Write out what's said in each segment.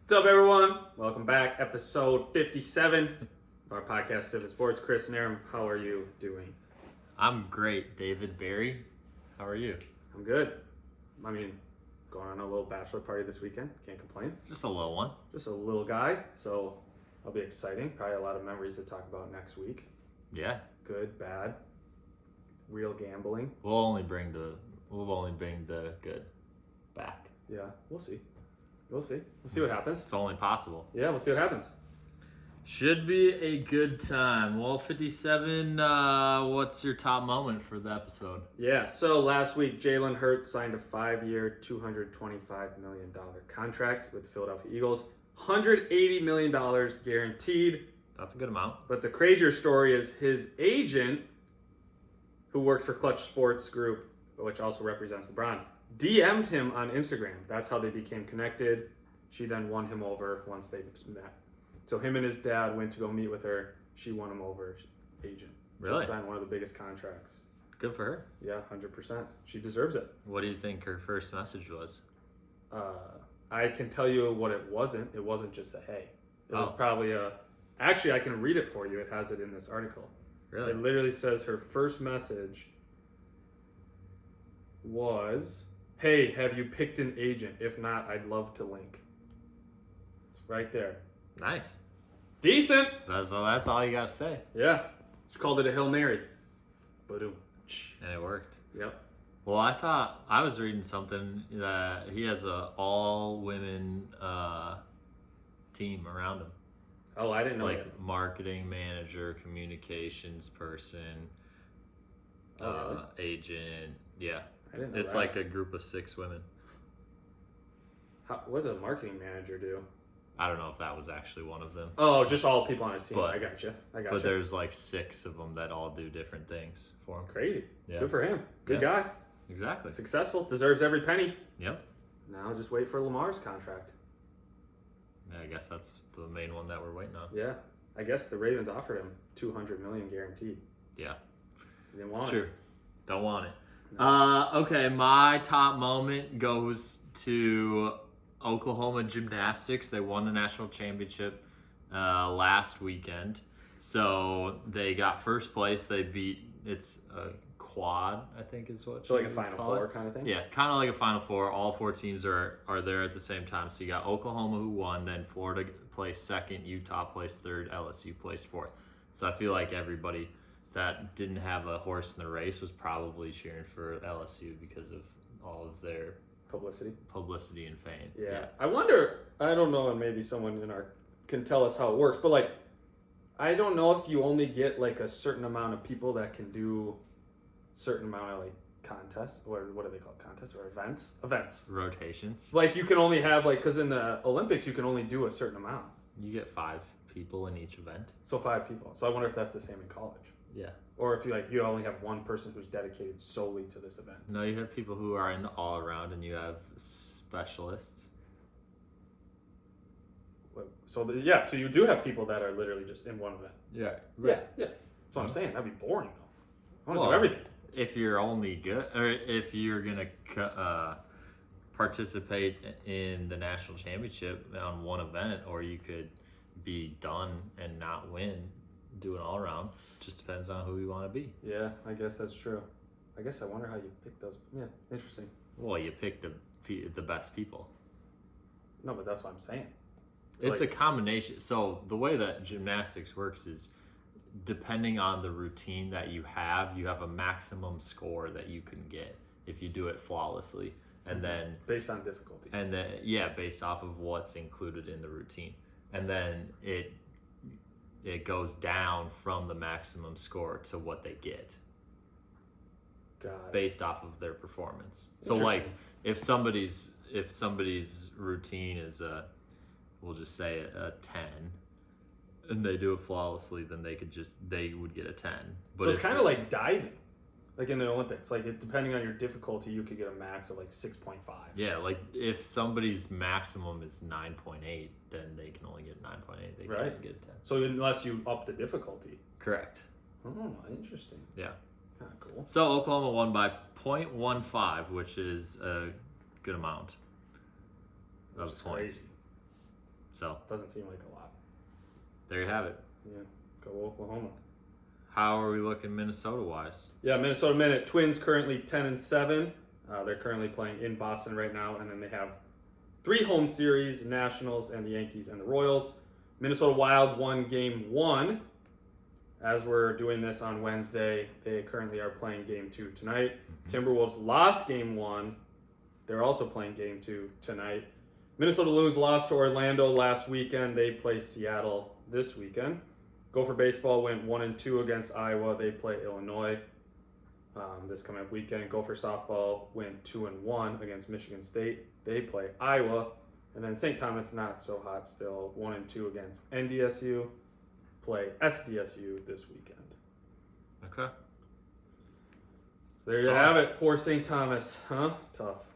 What's up, everyone? Welcome back, episode 57 of our podcast, Civic Sports. Chris and Aaron, how are you doing? I'm great, David Barry. How are you? I'm good. I mean, going on a little bachelor party this weekend. Can't complain. Just a little one. Just a little guy, so that'll be exciting. Probably a lot of memories to talk about next week. Yeah. Good, bad, real gambling. We'll only bring the good back. Yeah, we'll see. We'll see what happens. It's only possible. Yeah, we'll see what happens. Should be a good time. Well, 57, what's your top moment for the episode? Yeah, so last week, Jalen Hurts signed a 5-year, $225 million contract with the Philadelphia Eagles. $180 million guaranteed. That's a good amount. But the crazier story is his agent, who works for Clutch Sports Group, which also represents LeBron, DM'd him on Instagram. That's how they became connected. She then won him over once they met. So him and his dad went to go meet with her. She won him over, agent. Really? Just signed one of the biggest contracts. Good for her. Yeah, 100%. She deserves it. What do you think her first message was? I can tell you what it wasn't. It wasn't just a hey. It was probably a... Actually, I can read it for you. It has it in this article. Really? It literally says her first message was, hey, have you picked an agent? If not, I'd love to link. It's right there. Nice. Decent. That's all you got to say. Yeah. She called it a Hail Mary. Boom. And it worked. Yep. Well, I was reading something that he has a all-women team around him. Oh, I didn't know like that. Marketing manager, communications person, Oh, really? agent. Yeah, I didn't know it's that. like a group of 6 women. What does a marketing manager do? I don't know if that was actually one of them. Oh, just all people on his team. But- I gotcha. But there's like 6 of them that all do different things for him. Crazy. Yeah. Good for him. Good Yeah. guy. Exactly. Successful. Deserves every penny. Yep. Now just wait for Lamar's contract. Yeah, I guess that's the main one that we're waiting on. Yeah. I guess the Ravens offered him $200 million guaranteed. Yeah. He didn't want It's it. true. Don't want it. No. Okay, my top moment goes to Oklahoma gymnastics. They won the national championship last weekend. So they got first place. They beat, it's a quad, I think is what. So like a you Final call it. Four kind of thing? Yeah, kind of like a Final Four. All 4 teams are there at the same time. So you got Oklahoma who won, then Florida placed second, Utah placed third, LSU placed fourth. So I feel like everybody that didn't have a horse in the race was probably cheering for LSU because of all of their publicity and fame. Yeah. I wonder, I don't know, and maybe someone in our can tell us how it works, but like, I don't know if you only get like a certain amount of people that can do certain amount of like contests, or what do they call it? Contests or events Rotations. like you can only have like, because in the Olympics you can only do a certain amount, You get 5 people in each event. so 5 people. So I wonder if that's the same in college, Yeah. or if you only have one person who's dedicated solely to this event. No, you have people who are in the all around, and you have specialists. So so you do have people that are literally just in one event. Yeah. Yeah that's what I'm saying. That'd be boring though. I want to Well, do everything. If you're only good, or if you're gonna participate in the national championship on one event, or you could be done and not win, do an all around. Just depends on who you want to be. Yeah, I guess that's true. I guess I wonder how you pick those. Yeah, interesting. Well, you pick the best people. No, but that's what I'm saying. It's a combination. So the way that gymnastics works is, depending on the routine that you have a maximum score that you can get if you do it flawlessly, and then based on difficulty. and then based off of what's included in the routine, and then it goes down from the maximum score to what they get Got it. based off of their performance. So like if somebody's routine is we'll just say a 10, and they do it flawlessly, then they would get a 10. But so it's kind of like diving, like in the Olympics. Like depending on your difficulty, you could get a max of like 6.5. Yeah, like if somebody's maximum is 9.8, then they can only get 9.8. They Right. can't get a 10. So unless you up the difficulty. Correct. Oh, interesting. Yeah. Kind of cool. So Oklahoma won by 0.15, which is a good amount of Which is points. crazy. So Doesn't seem like a lot. there you have it. Yeah, go Oklahoma. How are we looking Minnesota-wise? Yeah, Minnesota Minute. Twins currently 10-7. They're currently playing in Boston right now, and then they have 3 home series: Nationals and the Yankees and the Royals. Minnesota Wild won Game 1. As we're doing this on Wednesday, they currently are playing Game 2 tonight. Timberwolves lost Game 1. They're also playing Game 2 tonight. Minnesota Loons lost to Orlando last weekend. They play Seattle this weekend. Gopher Baseball went 1-2 against Iowa. They play Illinois this coming up weekend. Gopher Softball went 2-1 against Michigan State. They play Iowa. And then St. Thomas, not so hot still, 1-2 against NDSU. Play SDSU this weekend. Okay. So there you have it. Poor St. Thomas, huh? Tough.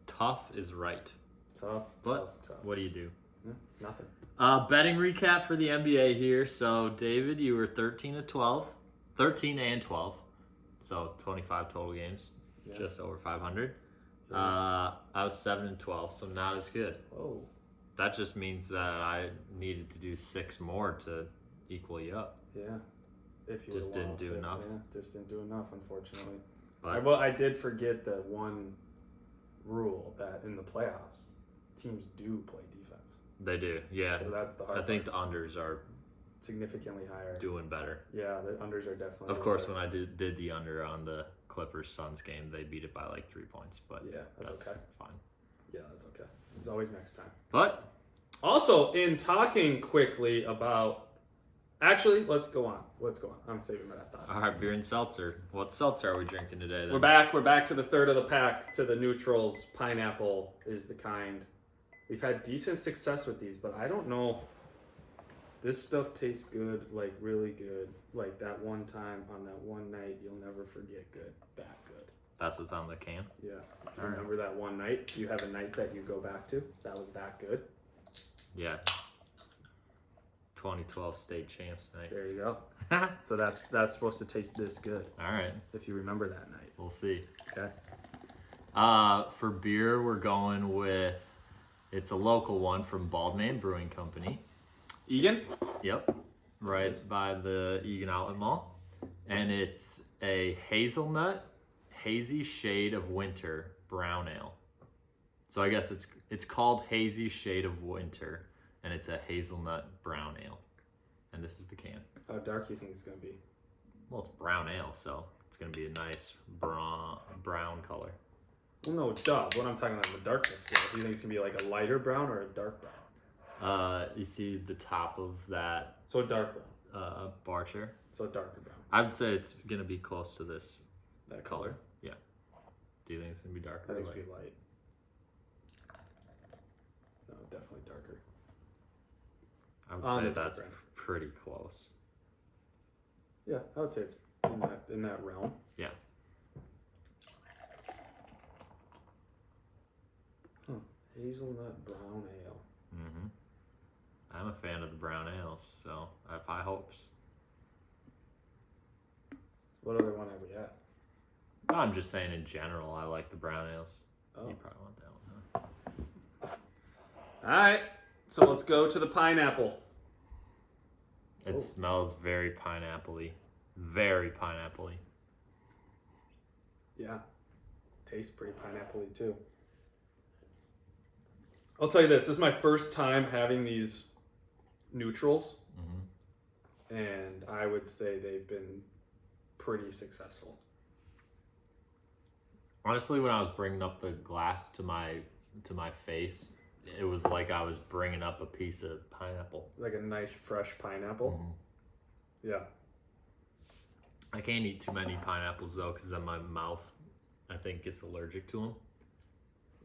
Tough is right. Tough. What do you do? Nothing. Betting recap for the NBA here. So, David, you were 13-12. 13 and 12. So, 25 total games. Yeah. Just over 500. Yeah. I was 7-12, so not as good. Oh. That just means that I needed to do 6 more to equal you up. Yeah. If you Just didn't do enough. Yeah, just didn't do enough, unfortunately. But I did forget the one rule that in the playoffs, teams do play defense. they do, yeah. So that's the hard I think part. the unders are Significantly higher. doing better. Yeah, the unders are definitely. Of course, better. when I did the under on the Clippers-Suns game, they beat it by like 3 points. But Yeah, that's okay. fine. Yeah, that's okay. There's always next time. But Also, in talking quickly about. Actually, let's go on. I'm saving that thought. all right, beer and seltzer. What seltzer are we drinking today? Then? We're back. We're back to the third of the pack. To the Nutrls. Pineapple is the kind. We've had decent success with these, but I don't know. This stuff tastes good, like really good. Like that one time on that one night, you'll never forget. Good, that good. That's what's on the can. Yeah. Do you remember that one night? Do you have a night that you go back to? That was that good. Yeah. 2012 state champs night. There you go. So that's supposed to taste this good All right, if you remember that night. we'll see. Okay. For beer, we're going with, it's a local one from Baldman Brewing Company. Egan. Yep, right by the Egan Outlet Mall. And it's a hazelnut, hazy shade of winter brown ale. So I guess it's called Hazy Shade of Winter, and it's a hazelnut brown ale. And this is the can. How dark you think it's gonna be? Well, it's brown ale, so it's gonna be a nice brown color. Well, no, duh. What I'm talking about the darkness scale. Do you think it's gonna be like a lighter brown or a dark brown? You see the top of that So a dark brown. bar chair. So a darker brown. I would say it's gonna be close to this That color. Yeah. Do you think it's gonna be darker? I think or it's lighter? gonna be light. No, definitely darker. I would On say the dark that's brown. pretty close. Yeah, I would say it's in that realm. Yeah. Hazelnut brown ale. Mm-hmm. I'm a fan of the brown ales, so I have high hopes. What other one have we had? I'm just saying in general, I like the brown ales. Oh. You probably want that one, huh? All right. So let's go to the pineapple. It Oh. smells very pineapple-y. Very pineapple-y. Yeah. Tastes pretty pineapple-y too. I'll tell you this is my first time having these Nutrls, Mm-hmm. and I would say they've been pretty successful. Honestly, when I was bringing up the glass to my face, it was like I was bringing up a piece of pineapple. Like a nice fresh pineapple. Mm-hmm. Yeah. I can't eat too many pineapples though, because then my mouth, I think, gets allergic to them.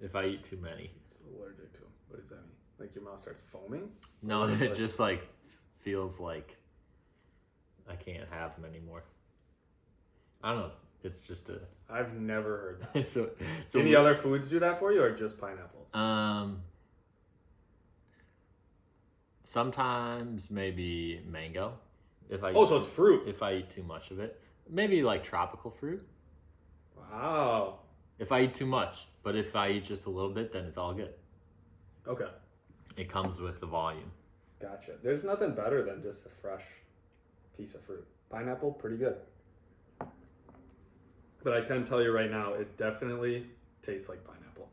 If I eat too many. It's allergic to them. What does that mean? Like your mouth starts foaming? No, Or it like- just like feels like I can't have them anymore. I don't know. It's just a. I've never heard that. It's Any other foods do that for you, or just pineapples? Sometimes maybe mango. If I Oh, eat so it's fruit. if I eat too much of it, maybe like tropical fruit. Wow. If I eat too much, but if I eat just a little bit, then it's all good. Okay. It comes with the volume. Gotcha. There's nothing better than just a fresh piece of fruit. Pineapple, pretty good. But I can tell you right now, it definitely tastes like pineapple.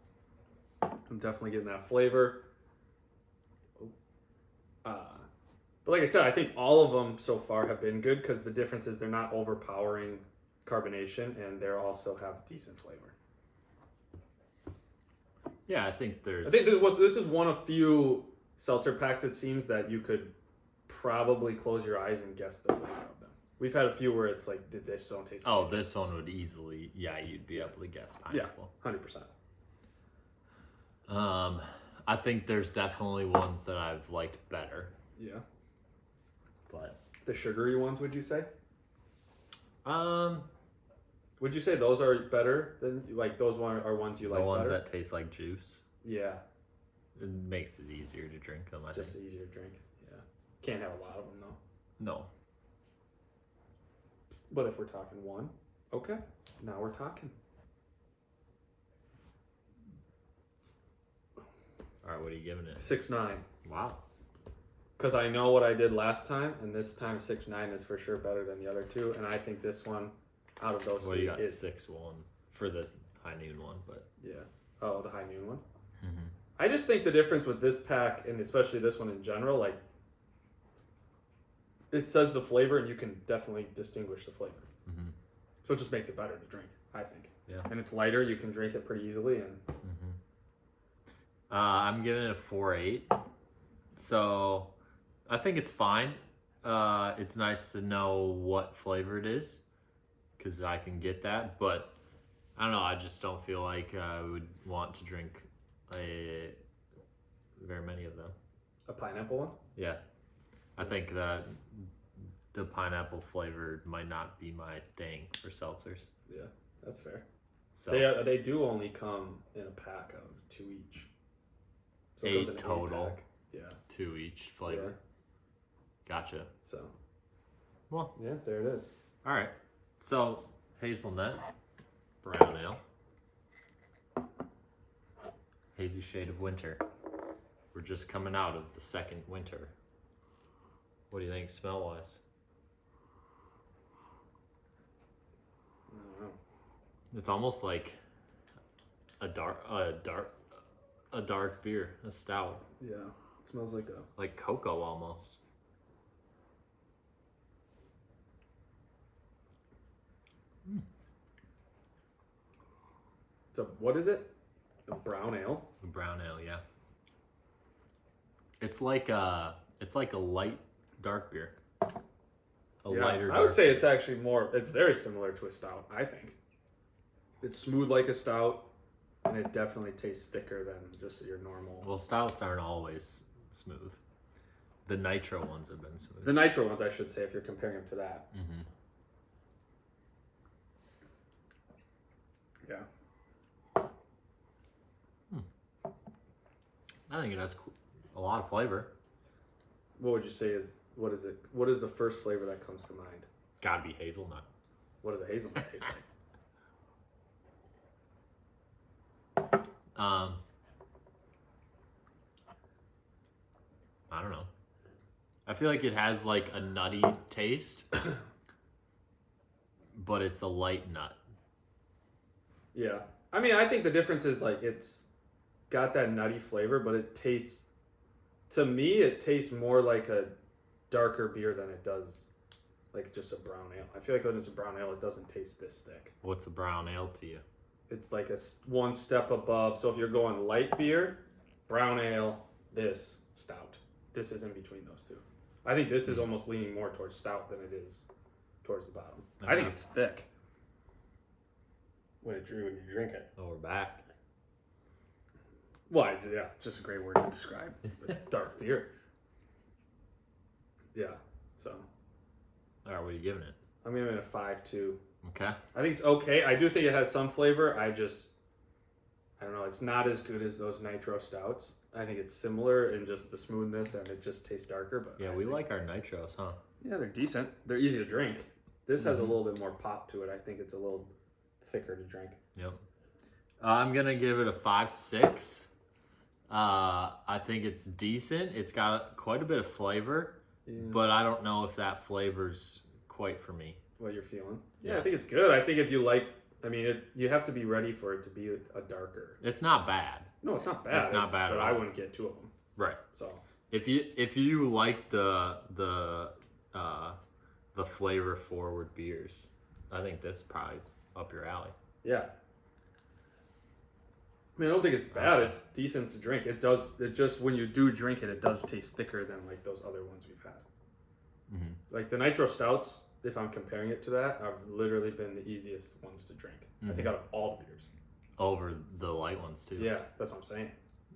I'm definitely getting that flavor. But like I said, I think all of them so far have been good because the difference is they're not overpowering carbonation and they also have decent flavor. Yeah, I think this is one of few seltzer packs, it seems, that you could probably close your eyes and guess the flavor of them. We've had a few where it's like, they just don't taste like this one would easily, you'd be able to guess pineapple. Yeah, 100%. I think there's definitely ones that I've liked better. Yeah. But the sugary ones, would you say? Would you say those are better than, like, those are ones you like better? The ones that taste like juice. Yeah. It makes it easier to drink them, I think. Just easier to drink, yeah. Can't have a lot of them, though. No. But if we're talking one, okay, now we're talking. All right, what are you giving it? 6.9. Wow. Because I know what I did last time, and this time 6.9 is for sure better than the other two, and I think this one, out of those three, you got is 6.1 for the high noon one, but yeah. Oh, the high noon one. Mm-hmm. I just think the difference with this pack, and especially this one in general, like, it says the flavor, and you can definitely distinguish the flavor. Mm-hmm. So it just makes it better to drink, I think. Yeah. And it's lighter; you can drink it pretty easily, and. Mm-hmm. I'm giving it a 4.8. So I think it's fine. It's nice to know what flavor it is because I can get that. But I don't know. I just don't feel like I would want to drink very many of them. A pineapple one? Yeah. I think that the pineapple flavor might not be my thing for seltzers. Yeah, that's fair. So they do only come in a pack of 2 each. So it 8 goes in an total. 8-pack. Yeah. 2 each flavor. Yeah. Gotcha. So. Well. Yeah, there it is. All right. So hazelnut, brown ale, hazy shade of winter. We're just coming out of the second winter. What do you think, smell wise? I don't know. It's almost like a dark beer, a stout. Yeah, it smells like cocoa almost. What is it? A brown ale? A brown ale, yeah. It's like a light dark beer. Lighter. I would say it's actually it's very similar to a stout, I think. It's smooth like a stout, and it definitely tastes thicker than just your normal. Well, stouts aren't always smooth. The nitro ones have been smooth. The nitro ones, I should say, if you're comparing them to that. Mm-hmm. Yeah. I think it has a lot of flavor. What would you say what is it? What is the first flavor that comes to mind? Gotta be hazelnut. What does a hazelnut taste like? I don't know. I feel like it has like a nutty taste, but it's a light nut. Yeah. I mean, I think the difference is like it's got that nutty flavor, but to me, it tastes more like a darker beer than it does like just a brown ale. I feel like when it's a brown ale, it doesn't taste this thick. What's a brown ale to you? It's like one step above. So if you're going light beer, brown ale, this stout. This is in between those two. I think this is almost leaning more towards stout than it is towards the bottom. I think it's thick when you drink it. Oh, we're back. Well, yeah, it's just a great word to describe dark beer. Yeah, so. All right, what are you giving it? I'm giving it a 5.2. Okay. I think it's okay. I do think it has some flavor. I don't know. It's not as good as those nitro stouts. I think it's similar in just the smoothness and it just tastes darker. But yeah, we like our nitros, huh? Yeah, they're decent. They're easy to drink. This has a little bit more pop to it. I think it's a little thicker to drink. Yep. I'm gonna give it a 5.6. I think it's decent. It's got quite a bit of flavor, but I don't know if that flavor's quite for me. What you're feeling? Yeah, I think it's good. I think if you like, you have to be ready for it to be a darker. It's not bad. No, it's not bad. It's not bad but at all. I wouldn't get 2 of them. Right. So if you like the flavor forward beers, I think this is probably up your alley. yeah. I don't think it's bad. It's decent to drink. It just when you do drink it, it does taste thicker than like those other ones we've had. Mm-hmm. Like the Nitro Stouts, if I'm comparing it to that, have literally been the easiest ones to drink. I think out of all the beers. Over the light ones too. Yeah, that's what I'm saying.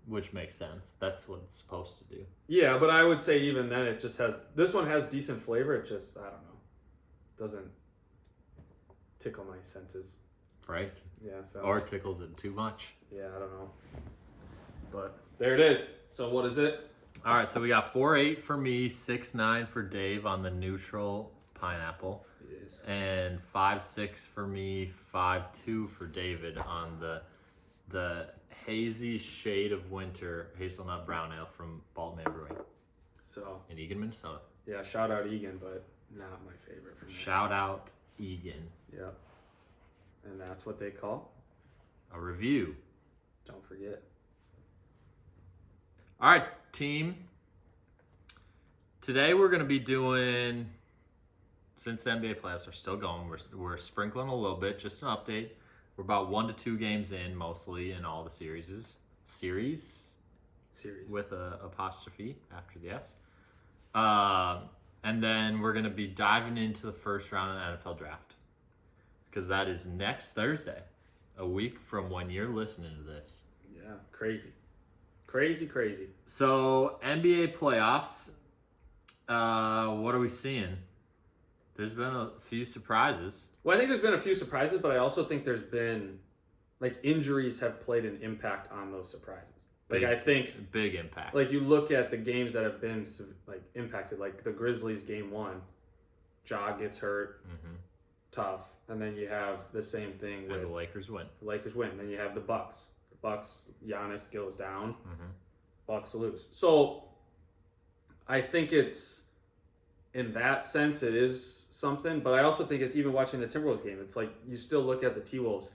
Which makes sense. That's what it's supposed to do. Yeah, but I would say even then it just has, this one has decent flavor. It just, I don't know, doesn't tickle my senses. Right? Yeah, so. Or tickles it too much. Yeah, I don't know. But there it is. So what is it? All right, so we got 4.8 for me, 6.9 for Dave on the Nutrl pineapple. It is. And 5.6 for me, 5.2 for David on the Hazy Shade of Winter Hazelnut Brown Ale from Baltimore Brewing So. in Egan, Minnesota. Yeah, shout out Egan, but not my favorite for me. Shout out Egan. Yep. And that's what they call A review. Don't forget. All right, team. Today we're going to be doing, since the NBA playoffs are still going, we're sprinkling a little bit, just an update. We're about 1 to 2 games in, mostly in all the series with a apostrophe after the S. And then we're going to be diving into the first round of the NFL draft, because that is next Thursday, a week from when you're listening to this. Yeah, crazy. So NBA playoffs, what are we seeing? There's been a few surprises. Well, I think there's been a few surprises, but I also think there's been, like, injuries have played an impact on those surprises. Like, I think big impact. Like, you look at the games that have been like impacted, like the Grizzlies game 1, Ja gets hurt, tough, and then you have the same thing with the Lakers win. The Lakers win. Then you have the Bucks. The Bucks, Giannis goes down. Bucks lose. So I think it's, in that sense, it is something. But I also think it's, even watching the Timberwolves game, it's like you still look at the T-Wolves,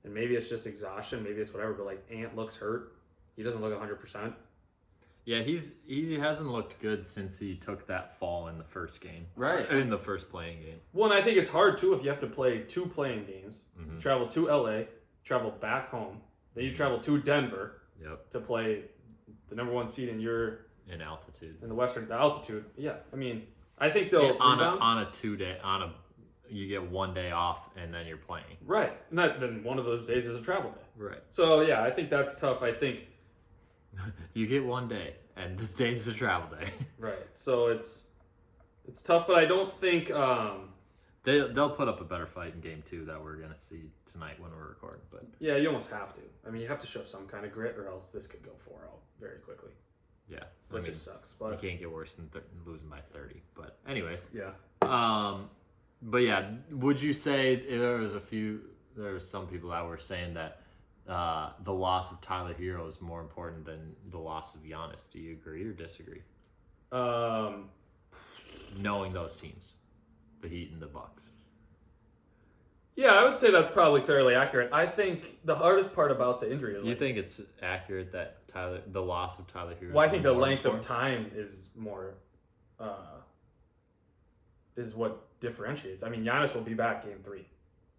and maybe it's just exhaustion, maybe it's whatever, but like Ant looks hurt. He doesn't look 100%. Yeah, he hasn't looked good since he took that fall in the first game. Right. In the first playing game. Well, and I think it's hard, too, if you have to play 2 playing games, travel to LA, travel back home, then you travel to Denver to play the number 1 seed in altitude. In the Western altitude. Yeah, I mean, I think they'll you get 1 day off and then you're playing. Right. And then one of those days is a travel day. Right. So, yeah, I think that's tough. I think you get 1 day and the day's a travel day. Right. So it's tough, but I don't think they'll put up a better fight in game 2 that we're gonna see tonight when we're recording. But yeah, you almost have to. I mean, you have to show some kind of grit, or else this could go 4-0 very quickly. Yeah, which just sucks. But you can't get worse than losing by 30. But anyways, yeah. But yeah, would you say there was some people that were saying that the loss of Tyler Hero is more important than the loss of Giannis? Do you agree or disagree? Knowing those teams, the Heat and the Bucks. Yeah, I would say that's probably fairly accurate. I think the hardest part about the injury is, you think it's accurate that the loss of Tyler Hero? Well, I think the length of time is more is what differentiates. I mean, Giannis will be back game 3.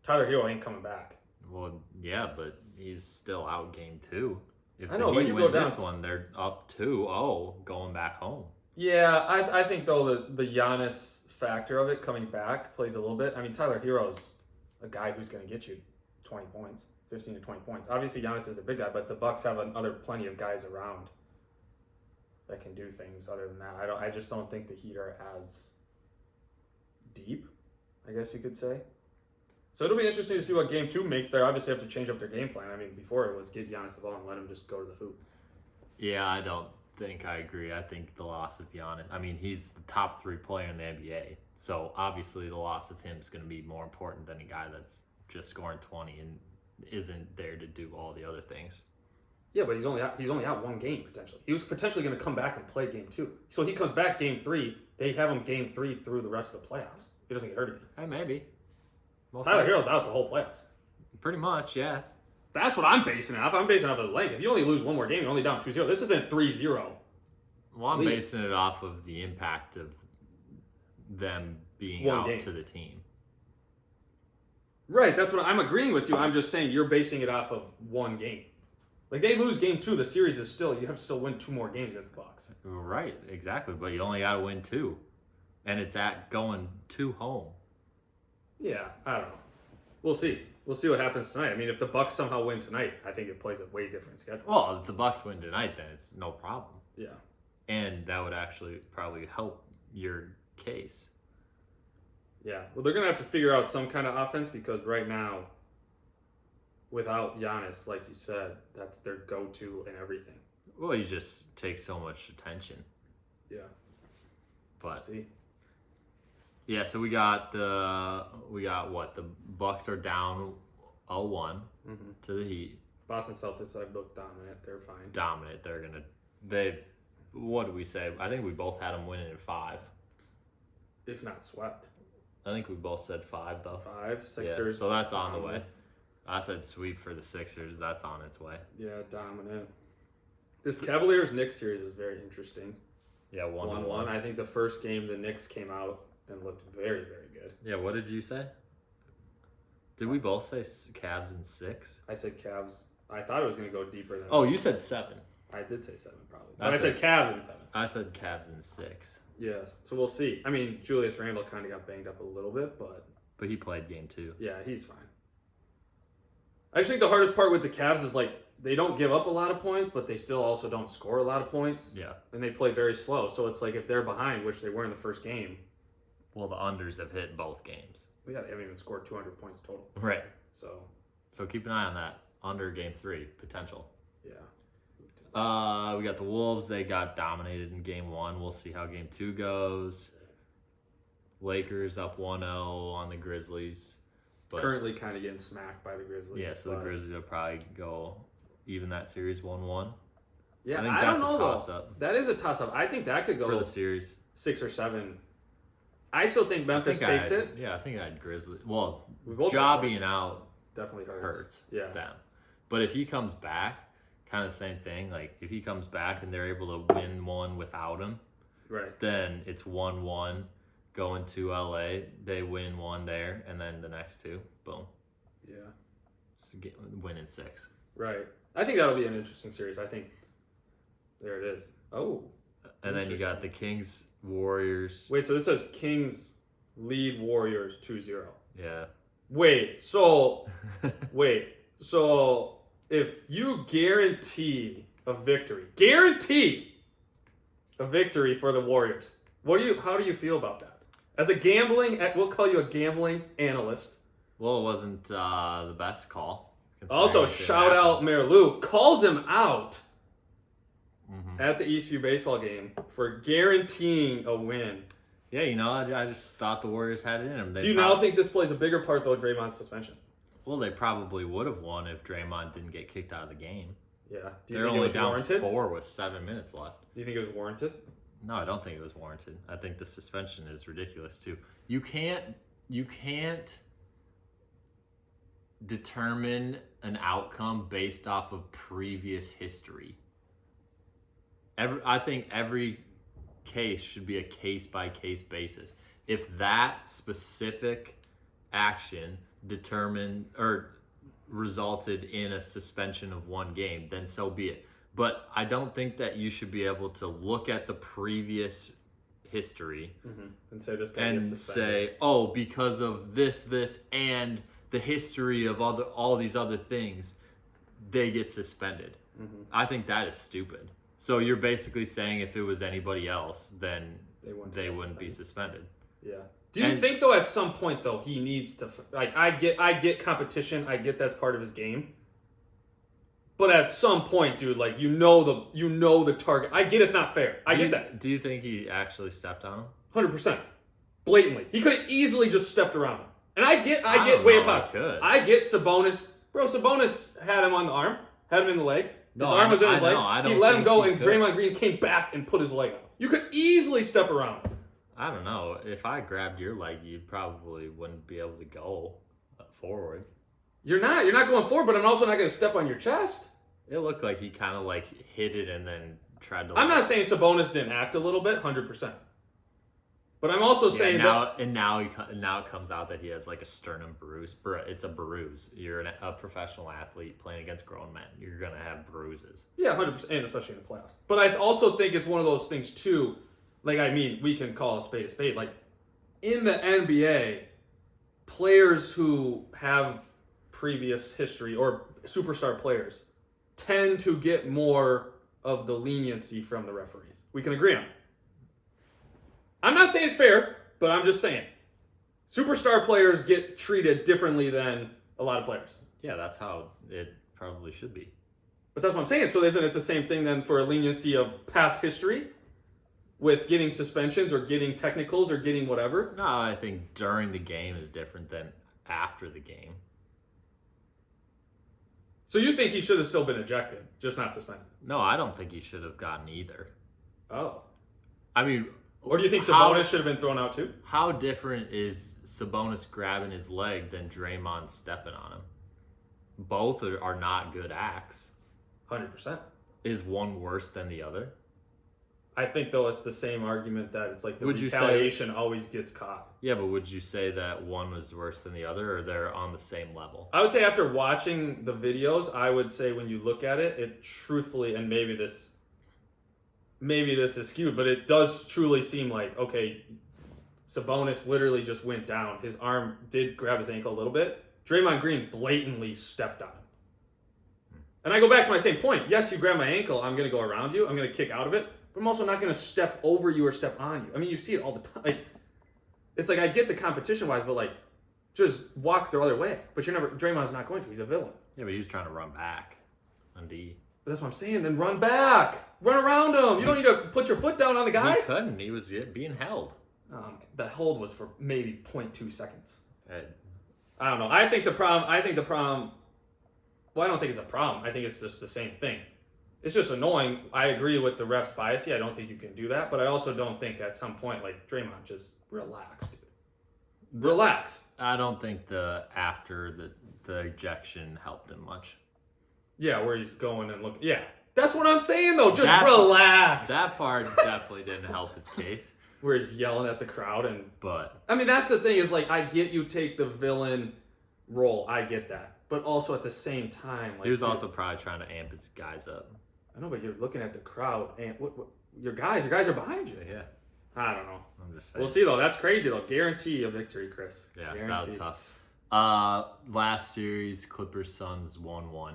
Tyler Hero ain't coming back. Well, yeah, but he's still out game 2. If I know, the but Heat you win go down this one, they're up 2-0 going back home. Yeah, I think though the Giannis factor of it coming back plays a little bit. I mean, Tyler Hero's a guy who's going to get you 20 points, 15 to 20 points. Obviously, Giannis is the big guy, but the Bucks have plenty of guys around that can do things other than that. I just don't think the Heat are as deep, I guess you could say. So it'll be interesting to see what game 2 makes. They obviously have to change up their game plan. I mean, before it was get Giannis the ball and let him just go to the hoop. Yeah, I don't think I agree. I think the loss of Giannis, I mean, he's the top 3 player in the NBA. So obviously the loss of him is going to be more important than a guy that's just scoring 20 and isn't there to do all the other things. Yeah, but he's only out one game potentially. He was potentially going to come back and play game 2. So he comes back game 3. They have him game 3 through the rest of the playoffs. He doesn't get hurt again. Hey, maybe. Tyler Hero's out the whole playoffs. Pretty much, yeah. That's what I'm basing it off. I'm basing it off of the length. If you only lose one more game, you're only down 2-0. This isn't 3-0. Well, I'm basing it off of the impact of them being one out game to the team. Right, that's what I'm agreeing with you. I'm just saying you're basing it off of one game. Like they lose game 2, the series is still you have to still win 2 more games against the Bucks. Right, exactly. But you only got to win 2, and it's at going to home. Yeah, I don't know. We'll see. We'll see what happens tonight. I mean, if the Bucks somehow win tonight, I think it plays a way different schedule. Well, if the Bucks win tonight, then it's no problem. Yeah, and that would actually probably help your case. Yeah, well, they're gonna have to figure out some kind of offense because right now, without Giannis, like you said, that's their go-to and everything. Well, he just takes so much attention. Yeah. But Let's see. Yeah, so we got what? The Bucks are down 0-1 to the Heat. Boston Celtics have looked dominant. They're fine. Dominant. What did we say? I think we both had them winning in 5. If not swept. I think we both said 5 though. 5, Sixers. Yeah, so that's on the way. I said sweep for the Sixers. That's on its way. Yeah, dominant. This Cavaliers-Knicks series is very interesting. Yeah, 1-1. I think the first game the Knicks came out and looked very, very good. Yeah, what did you say? Did we both say Cavs in 6? I said Cavs. I thought it was going to go deeper than. Oh, you said 7. I did say 7 probably. But I said Cavs in 7. I said Cavs in 6. Yes. So we'll see. I mean, Julius Randle kind of got banged up a little bit, but he played game 2. Yeah, he's fine. I just think the hardest part with the Cavs is like they don't give up a lot of points, but they still also don't score a lot of points. Yeah. And they play very slow. So it's like if they're behind, which they were in the first game. Well, the unders have hit both games. Well, yeah, they haven't even scored 200 points total. Right. So keep an eye on that. Under game 3 potential. Yeah. We got the Wolves. They got dominated in game 1. We'll see how game 2 goes. Lakers up 1-0 on the Grizzlies. But currently kind of getting smacked by the Grizzlies. Yeah, so the Grizzlies will probably go even that series 1-1. Yeah, I don't know though. Toss-up. That is a toss-up. I think that could go for the series 6 or 7. I still think Memphis takes it. Yeah, I think I had Grizzlies. Well, both Ja being out definitely hurts yeah. them. But if he comes back, kind of the same thing. Like if he comes back and they're able to win one without him, right? Then it's 1-1 going to LA. They win 1 there, and then the next 2, boom. Yeah. Winning 6. Right. I think that'll be an interesting series. I think there it is. Oh. And then you got the Kings Warriors. Wait, so this says Kings lead Warriors 2-0. Yeah. Wait, so if you guarantee a victory for the Warriors, how do you feel about that? As we'll call you a gambling analyst. Well, it wasn't the best call. Also, shout out Mayor Lou calls him out at the Eastview baseball game for guaranteeing a win. Yeah, I just thought the Warriors had it in them. Do you now think this plays a bigger part, though, Draymond's suspension? Well, they probably would have won if Draymond didn't get kicked out of the game. Yeah. They're only down 4 with 7 minutes left. Do you think it was warranted? No, I don't think it was warranted. I think the suspension is ridiculous, too. You can't determine an outcome based off of previous history. I think every case should be a case-by-case basis. If that specific action determined or resulted in a suspension of 1 game, then so be it. But I don't think that you should be able to look at the previous history and say this guy gets suspended. Say, oh, because of this, and the history of all these other things, they get suspended. I think that is stupid. So you're basically saying if it was anybody else, then they wouldn't be suspended. Yeah. Do you think though at some point though he needs to I get competition, I get that's part of his game. But at some point, dude, like you know the target. I get it's not fair. I get that. Do you think he actually stepped on him? 100%. Blatantly. He could have easily just stepped around him. And I get way past. I get Sabonis. Bro, Sabonis had him on the arm, had him in the leg. His arm was in his leg. I don't He let him think go, he and could. Draymond Green came back and put his leg out. You could easily step around him. I don't know. If I grabbed your leg, you probably wouldn't be able to go forward. You're not going forward, but I'm also not going to step on your chest. It looked like he kind of like hit it and then tried to. I'm not saying Sabonis didn't act a little bit, 100%. But I'm also saying now it comes out that he has like a sternum bruise. It's a bruise. You're a professional athlete playing against grown men. You're gonna have bruises. Yeah, 100%, and especially in the playoffs. But I also think it's one of those things too. Like, I mean, we can call a spade a spade. Like, in the NBA, players who have previous history or superstar players tend to get more of the leniency from the referees. We can agree on it. I'm not saying it's fair, but I'm just saying superstar players get treated differently than a lot of players. Yeah, that's how it probably should be. But that's what I'm saying. So isn't it the same thing then for a leniency of past history with getting suspensions or getting technicals or getting whatever? No, I think during the game is different than after the game. So you think he should have still been ejected, just not suspended? No, I don't think he should have gotten either. Oh. I mean, Or do you think Sabonis should have been thrown out too? how different is Sabonis grabbing his leg than Draymond stepping on him? Both are not good acts. 100%. Is one worse than the other? I think, though, it's the same argument that it's like the Would you say- retaliation always gets caught. Yeah, but would you say that one was worse than the other, or they're on the same level? I would say after watching the videos, I would say when you look at it, it truthfully, and maybe this is skewed, but it does truly seem like, okay, Sabonis literally just went down. His arm did grab his ankle a little bit. Draymond Green blatantly stepped on him. And I go back to my same point. Yes, you grab my ankle, I'm going to go around you. I'm going to kick out of it. But I'm also not going to step over you or step on you. I mean, you see it all the time. Like, it's like I get the competition-wise, but like, just walk the other way. But Draymond's not going to. He's a villain. Yeah, but he was trying to run back on D. But that's what I'm saying. Then run back. Run around him. You don't need to put your foot down on the guy. He couldn't. He was being held. The hold was for maybe 0.2 seconds. Uh, I don't know. I think the problem, well, I don't think it's a problem. I think it's just the same thing. It's just annoying. I agree with the ref's bias. I don't think you can do that. But I also don't think at some point, like, Draymond, just relax, dude. Relax. I don't think after the ejection helped him much. Yeah, where he's going and looking. Yeah. That's what I'm saying, though. Just relax. That part definitely didn't help his case. Where he's yelling at the crowd. But I mean, that's the thing is, like, I get you take the villain role. I get that. But also at the same time, like, he was also probably trying to amp his guys up. I know, but you're looking at the crowd, and your guys are behind you. Yeah. I don't know. I'm just saying. We'll see, though. That's crazy, though. Guarantee a victory, Chris. Yeah, Guarantee. that was tough. Last series, Clippers Suns 1-1.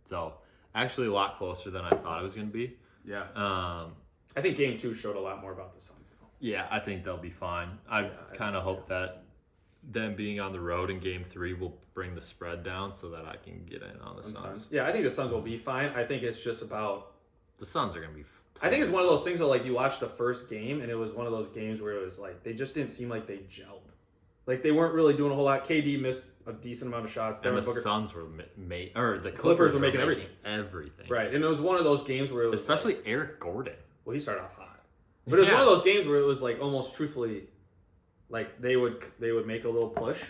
So actually a lot closer than I thought it was going to be. Yeah. I think Game 2 showed a lot more about the Suns, though. Yeah, I think they'll be fine. I kind of hope that them being on the road in Game 3 will bring the spread down so that I can get in on the Suns. Yeah, I think the Suns will be fine. I think it's just about... The Suns are going to be... I think it's one of those things that, like, you watch the first game, and it was one of those games where it was, like, they just didn't seem like they gelled. Like, they weren't really doing a whole lot. KD missed a decent amount of shots. And the Suns were the Clippers were making everything. Everything. Right, and it was one of those games where it was... Especially like, Eric Gordon. Well, he started off hot. But it was one of those games where it was, like, almost truthfully, like, they would make a little push,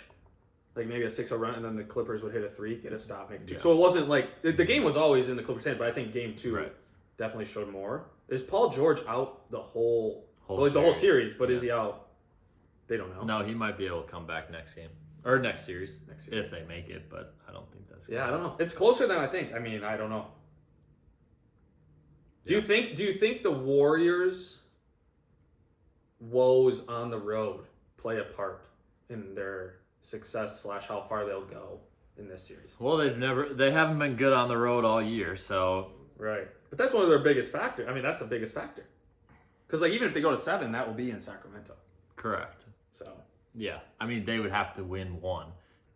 like maybe a 6-0 run, and then the Clippers would hit a 3, get a stop, make a 2. Yeah. So it wasn't like... The game was always in the Clippers' hand, but I think Game 2 definitely showed more. Is Paul George out the whole series, but is he out? They don't know. No, he might be able to come back next game. Or next series. If they make it, but I don't think that's... Yeah, I don't know. It's closer than I think. I mean, I don't know. Do you think the Warriors' woes on the road play a part in their success / how far they'll go in this series? Well, they haven't been good on the road all year, so... Right. But that's one of their biggest factors. I mean, that's the biggest factor. Because, like, even if they go to 7, that will be in Sacramento. Correct. So... Yeah. I mean, they would have to win 1.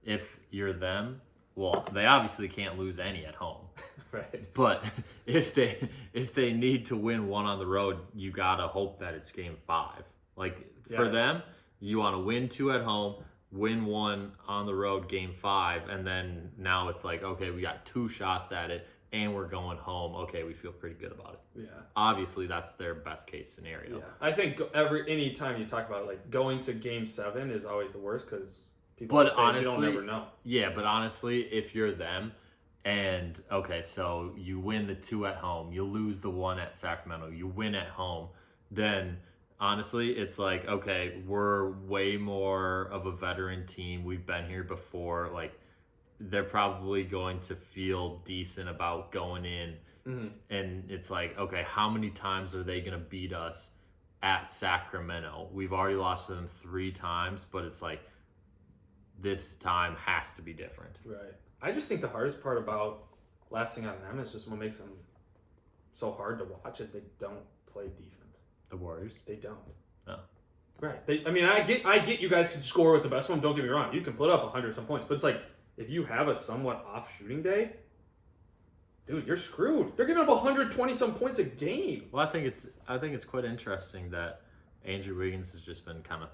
If you're them, well, they obviously can't lose any at home. Right. But if they need to win 1 on the road, you got to hope that it's Game 5. Like, for them, you want to win 2 at home, win 1 on the road, Game 5, and then now it's like, okay, we got 2 shots at it. and we're going home. Okay, we feel pretty good about it. Yeah. Obviously, that's their best case scenario. Yeah. I think any time you talk about it, like going to Game 7 is always the worst because people But say honestly, you don't ever know. Yeah, but honestly, if you're them, and okay, so you win the 2 at home, you lose the 1 at Sacramento, you win at home, then honestly, it's like, okay, we're way more of a veteran team. We've been here before. Like, they're probably going to feel decent about going in. Mm-hmm. And it's like, okay, how many times are they going to beat us at Sacramento? We've already lost to them 3 times, but it's like, this time has to be different. Right. I just think the hardest part about lasting on them is just what makes them so hard to watch is they don't play defense. The Warriors? They don't. No. Right. I get you guys can score with the best one. Don't get me wrong. You can put up 100 some points, but it's like if you have a somewhat off shooting day, dude, you're screwed. They're giving up 120 some points a game. Well, I think it's quite interesting that Andrew Wiggins has just been kind of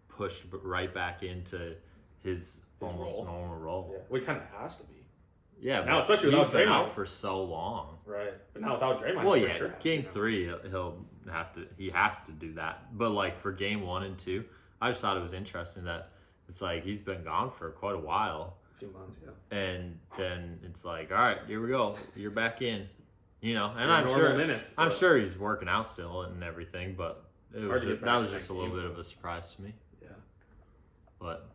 pushed right back into his almost role. Normal role. Yeah. Well, he kind of has to be. Yeah, now especially without he's been Draymond out for so long. Right. But now without Draymond, Well, for yeah, sure has game to, 3 he has to do that. But like for game 1 and 2, I just thought it was interesting that it's like he's been gone for quite a while. A few months, yeah. And then it's like, all right, here we go. You're back in. And I'm sure minutes. I'm sure he's working out still and everything, but that was just a little bit game. of a surprise to me. Yeah. But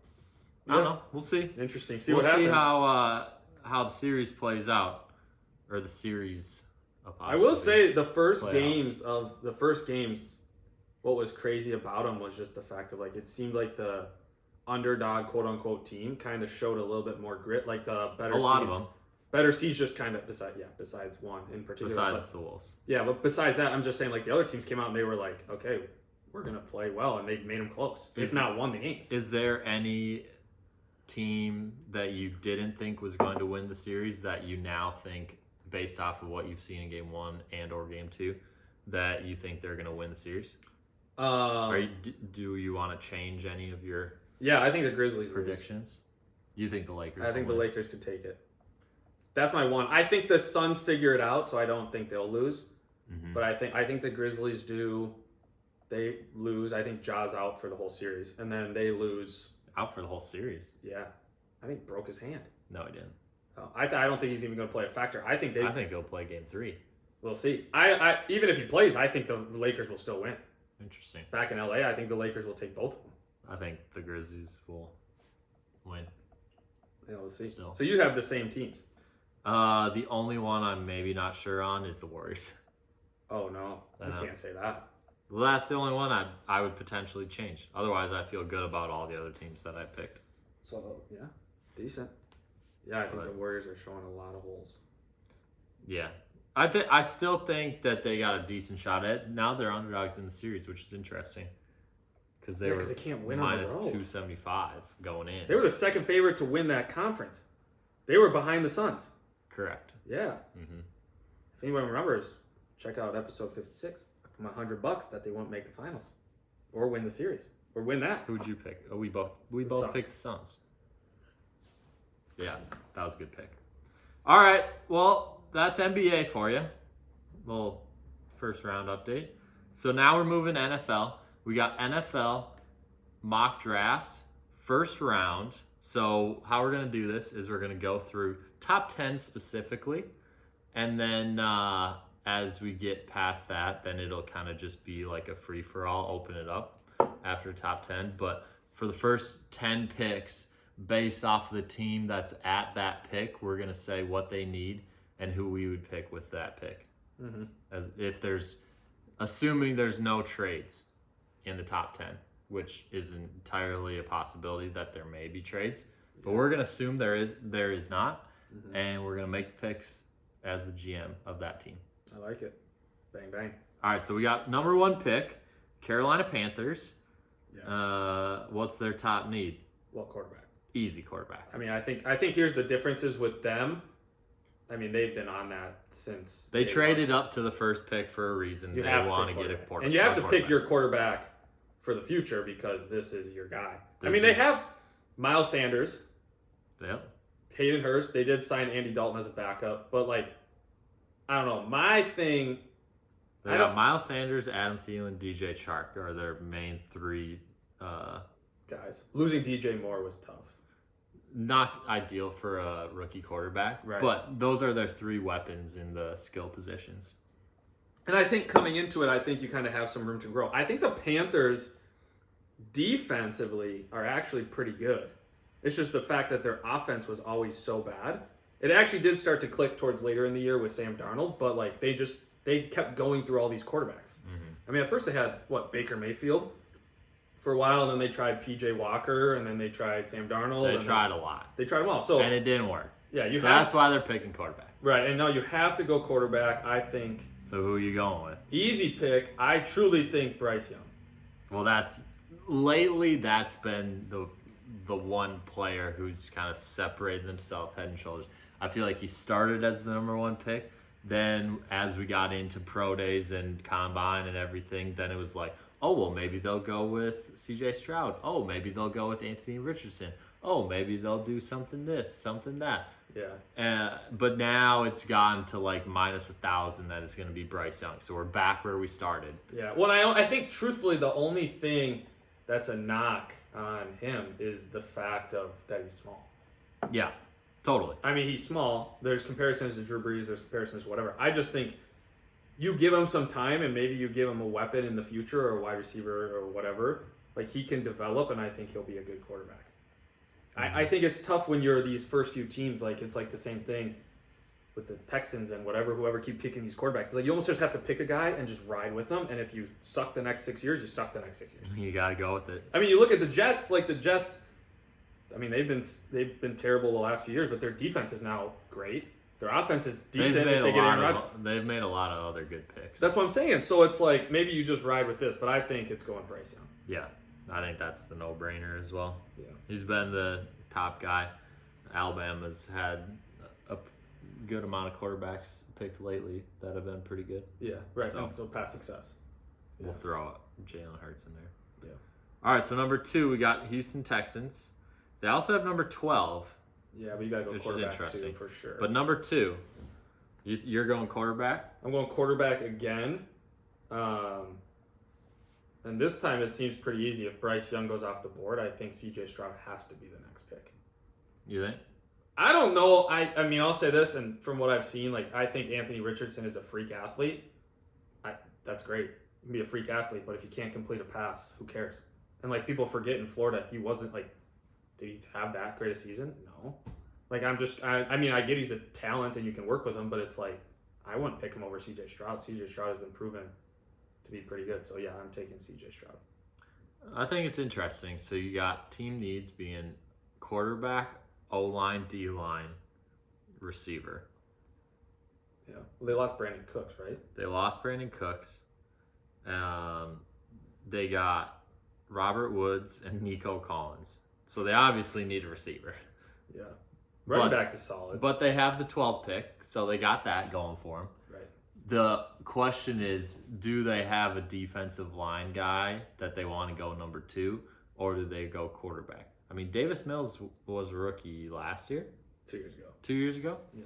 I don't know. We'll see. Interesting. See We'll what happens. see how the series plays out, or the series. I will say the first games, what was crazy about them was just the fact of like it seemed like the underdog quote unquote team kind of showed a little bit more grit, like the better seeds. A lot of them. Better seeds just kind of besides one in particular. Besides the Wolves. Yeah, but besides that, I'm just saying like the other teams came out and they were like, okay, we're gonna play well, and they made them close, if not won the games. Is there any team that you didn't think was going to win the series that you now think, based off of what you've seen in game 1 and or game 2, that you think they're going to win the series? Do you want to change any of your I think the Grizzlies predictions? Lose. You think the Lakers? I think the win? Lakers could take it. That's my one. I think the Suns figure it out, so I don't think they'll lose. Mm-hmm. But I think the Grizzlies do. They lose. I think Ja's out for the whole series, and then they lose. Out for the whole series? Yeah, I think broke his hand. No, he didn't. I don't think he's even going to play a factor. I think he'll play game 3. We'll see. I even if he plays, I think the Lakers will still win. Interesting. Back in LA, I think the Lakers will take both of them. I think the Grizzlies will win. Yeah, we'll see. Still. So you have the same teams. The only one I'm maybe not sure on is the Warriors. Oh no, you can't say that. Well, that's the only one I would potentially change. Otherwise, I feel good about all the other teams that I picked. So yeah, decent. Yeah, I think the Warriors are showing a lot of holes. Yeah, I still think that they got a decent shot at it. Now they're underdogs in the series, which is interesting because they can't win minus on the road. 275 going in. They were the second favorite to win that conference. They were behind the Suns. Correct. Yeah. Mm-hmm. If anyone remembers, check out episode 56 from $100 that they won't make the finals or win the series or win that. Who'd you pick? Oh, we both picked the Suns. Yeah, that was a good pick. All right, well, that's NBA for you. Little first round update. So now we're moving to NFL. We got NFL mock draft first round. So how we're going to do this is we're going to go through top 10 specifically. And then as we get past that, then it'll kind of just be like a free-for-all, open it up after top 10. But for the first 10 picks, based off of the team that's at that pick, we're going to say what they need and who we would pick with that pick. Mm-hmm. As if assuming there's no trades in the top 10, which is entirely a possibility that there may be trades, but we're going to assume there is not, mm-hmm. and we're going to make picks as the GM of that team. I like it. Bang, bang. All right, so we got number 1 pick, Carolina Panthers. Yeah. What's their top need? Well, quarterback. Easy quarterback. I mean, I think here's the differences with them. I mean, they've been on that since they traded up to the first pick for a reason. They want to get a quarterback. And you have to pick your quarterback for the future because this is your guy. They have Miles Sanders. Yep. Hayden Hurst. They did sign Andy Dalton as a backup, but like I don't know. My thing. They got Miles Sanders, Adam Thielen, DJ Chark are their main three guys. Losing DJ Moore was tough. Not ideal for a rookie quarterback, right. But those are their three weapons in the skill positions. And I think coming into it, I think you kind of have some room to grow. I think the Panthers defensively are actually pretty good. It's just the fact that their offense was always so bad. It actually did start to click towards later in the year with Sam Darnold, but like they kept going through all these quarterbacks. Mm-hmm. I mean, at first they had Baker Mayfield for a while, and then they tried PJ Walker, and then they tried Sam Darnold. They tried a lot. They tried them all. So and it didn't work. Yeah, that's why they're picking quarterback. Right, and now you have to go quarterback, I think. So who are you going with? Easy pick. I truly think Bryce Young. Well, that's been the one player who's kind of separated himself head and shoulders. I feel like he started as the number one pick. Then as we got into pro days and combine and everything, then it was like, oh, well, maybe they'll go with CJ Stroud. Oh, maybe they'll go with Anthony Richardson. Oh, maybe they'll do something this, something that. Yeah. But now it's gone to like minus 1,000 that it's going to be Bryce Young. So we're back where we started. Yeah. Well, I think truthfully the only thing that's a knock on him is the fact of that he's small. Yeah, totally. I mean, he's small. There's comparisons to Drew Brees. There's comparisons to whatever. I just think you give him some time and maybe you give him a weapon in the future or a wide receiver or whatever. Like, he can develop, and I think he'll be a good quarterback. I think it's tough when you're these first few teams. Like, it's like the same thing with the Texans and whoever keep picking these quarterbacks. It's like you almost just have to pick a guy and just ride with them. And if you suck the next 6 years, you suck the next 6 years. You got to go with it. I mean, you look at the Jets. Like, the Jets, I mean, they've been terrible the last few years, but their defense is now great. Their offense is decent if they get Aaron Rodgers. They've made a lot of other good picks. That's what I'm saying. So it's like maybe you just ride with this, but I think it's going Bryce Young. Yeah, I think that's the no-brainer as well. Yeah, he's been the top guy. Alabama's had a good amount of quarterbacks picked lately that have been pretty good. Yeah, right. So past success. We'll throw Jalen Hurts in there. Yeah. All right, so number 2, we got Houston Texans. They also have number 12. Yeah, but you got to go quarterback too, for sure. But number 2, you're going quarterback? I'm going quarterback again. And this time it seems pretty easy. If Bryce Young goes off the board, I think CJ Stroud has to be the next pick. You think? I don't know. I mean, I'll say this, and from what I've seen, like, I think Anthony Richardson is a freak athlete. That's great. You can be a freak athlete, but if you can't complete a pass, who cares? And, like, people forget in Florida, he wasn't, like, did he have that great a season? No. Like, I mean, I get he's a talent and you can work with him, but it's like, I wouldn't pick him over CJ Stroud. CJ Stroud has been proven to be pretty good. So, yeah, I'm taking CJ Stroud. I think it's interesting. So, you got team needs being quarterback, O-line, D-line, receiver. Yeah. Well, they lost Brandon Cooks, right? They lost Brandon Cooks. They got Robert Woods and Nico Collins. So they obviously need a receiver. Yeah. Running back is solid. But they have the 12th pick, so they got that going for them. Right. The question is, do they have a defensive line guy that they want to go number 2, or do they go quarterback? I mean, Davis Mills was a rookie last year. 2 years ago. 2 years ago? Yeah.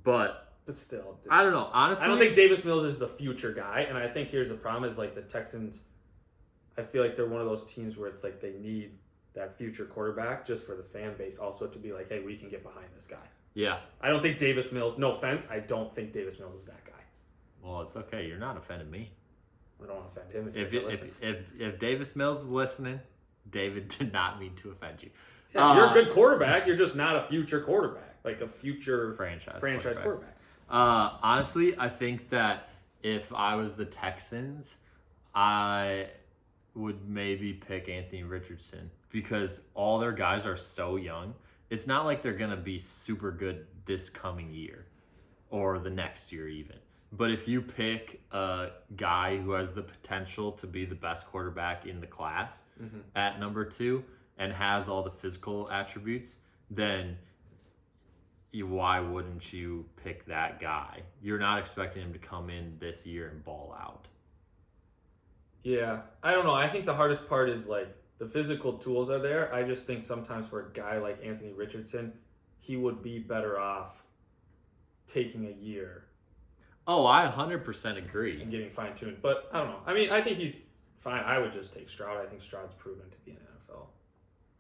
But still. I don't know. Honestly, I don't think Davis Mills is the future guy. And I think here's the problem is, like, the Texans, I feel like they're one of those teams where it's like they need that future quarterback just for the fan base also to be like, hey, we can get behind this guy. Yeah. I don't think Davis Mills, no offense, I don't think Davis Mills is that guy. Well, it's okay. You're not offending me. I don't want to offend him if Davis Mills is listening, David did not mean to offend you. Yeah, you're a good quarterback. You're just not a future quarterback, like a future franchise quarterback. Honestly, I think that if I was the Texans, I would maybe pick Anthony Richardson because all their guys are so young. It's not like they're going to be super good this coming year or the next year even. But if you pick a guy who has the potential to be the best quarterback in the class at number 2 and has all the physical attributes, then why wouldn't you pick that guy? You're not expecting him to come in this year and ball out. Yeah, I don't know. I think the hardest part is, like, the physical tools are there. I just think sometimes for a guy like Anthony Richardson, he would be better off taking a year. Oh, I 100% agree. and getting fine-tuned. But I don't know. I mean, I think he's fine. I would just take Stroud. I think Stroud's proven to be an NFL